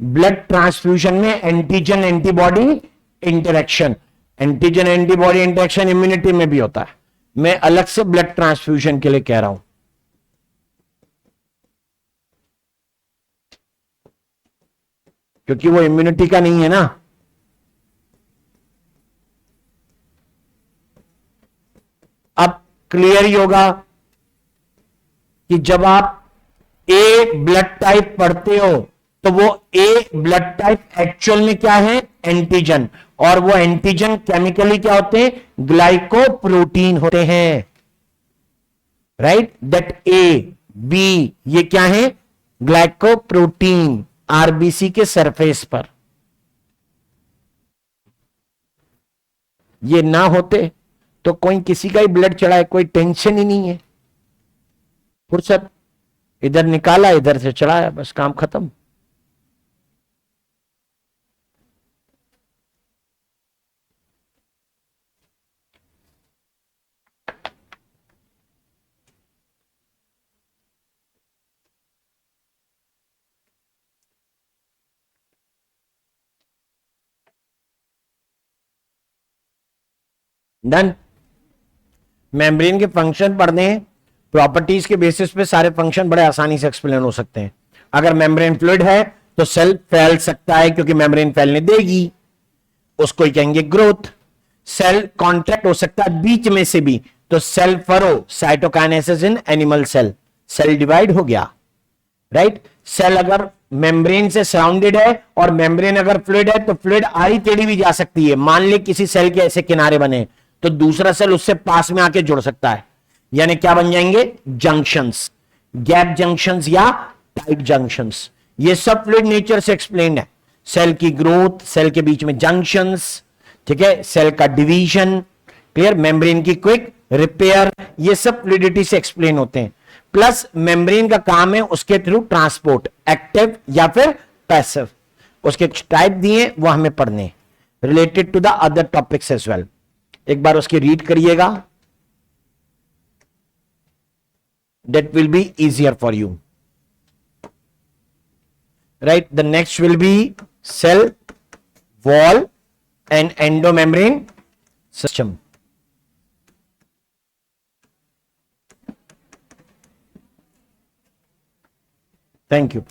blood transfusion में antigen antibody interaction. Antigen antibody interaction immunity में भी होता है, मैं अलग से ब्लड ट्रांसफ्यूजन के लिए कह रहा हूं। क्योंकि वो इम्यूनिटी का नहीं है ना। अब क्लियर ही होगा कि जब आप ए ब्लड टाइप पढ़ते हो तो वो ए ब्लड टाइप एक्चुअल में क्या है, एंटीजन, और वो एंटीजन केमिकली क्या होते हैं, ग्लाइकोप्रोटीन होते हैं, राइट। दैट ए बी ये क्या है, ग्लाइकोप्रोटीन, आरबीसी के सरफेस पर। ये ना होते तो कोई किसी का ही ब्लड चढ़ाए, कोई टेंशन ही नहीं है, फुर्सत, इधर निकाला इधर से चढ़ाया, बस काम खत्म। डन। मेम्ब्रेन के फंक्शन पढ़ने हैं, प्रॉपर्टीज के बेसिस पे सारे फंक्शन बड़े आसानी से एक्सप्लेन हो सकते हैं। अगर मेम्ब्रेन फ्लूइड है तो सेल फैल सकता है क्योंकि मेम्ब्रेन फैलने देगी, उसको ही कहेंगे ग्रोथ। सेल कॉन्ट्रैक्ट हो सकता है बीच में से भी, तो cell furrow, cytokinesis in animal cell, cell divide हो गया, राइट। सेल अगर मेम्ब्रेन से सराउंडेड है और मेम्ब्रेन अगर फ्लूइड है तो फ्लूइड आड़ी टेढ़ी भी जा सकती है। मान ले किसी सेल के ऐसे किनारे बने तो दूसरा सेल उससे पास में आके जुड़ सकता है, यानी क्या बन जाएंगे, जंक्शंस, गैप जंक्शंस या टाइट जंक्शंस। ये सब फ्लूइड नेचर से एक्सप्लेन्ड है। सेल की ग्रोथ, सेल के बीच में जंक्शंस, ठीक है, सेल का डिवीजन, क्लियर, मेम्ब्रेन की क्विक रिपेयर, ये सब फ्लूइडिटी से एक्सप्लेन होते हैं। प्लस मेम्ब्रेन का काम है उसके थ्रू ट्रांसपोर्ट, एक्टिव या फिर पैसिव। उसके कुछ टाइप दिए वो हमें पढ़ने, related to the other topics as well. एक बार उसकी रीड करिएगा, that will be easier for you, right? The next will be cell wall and endomembrane system. Thank you.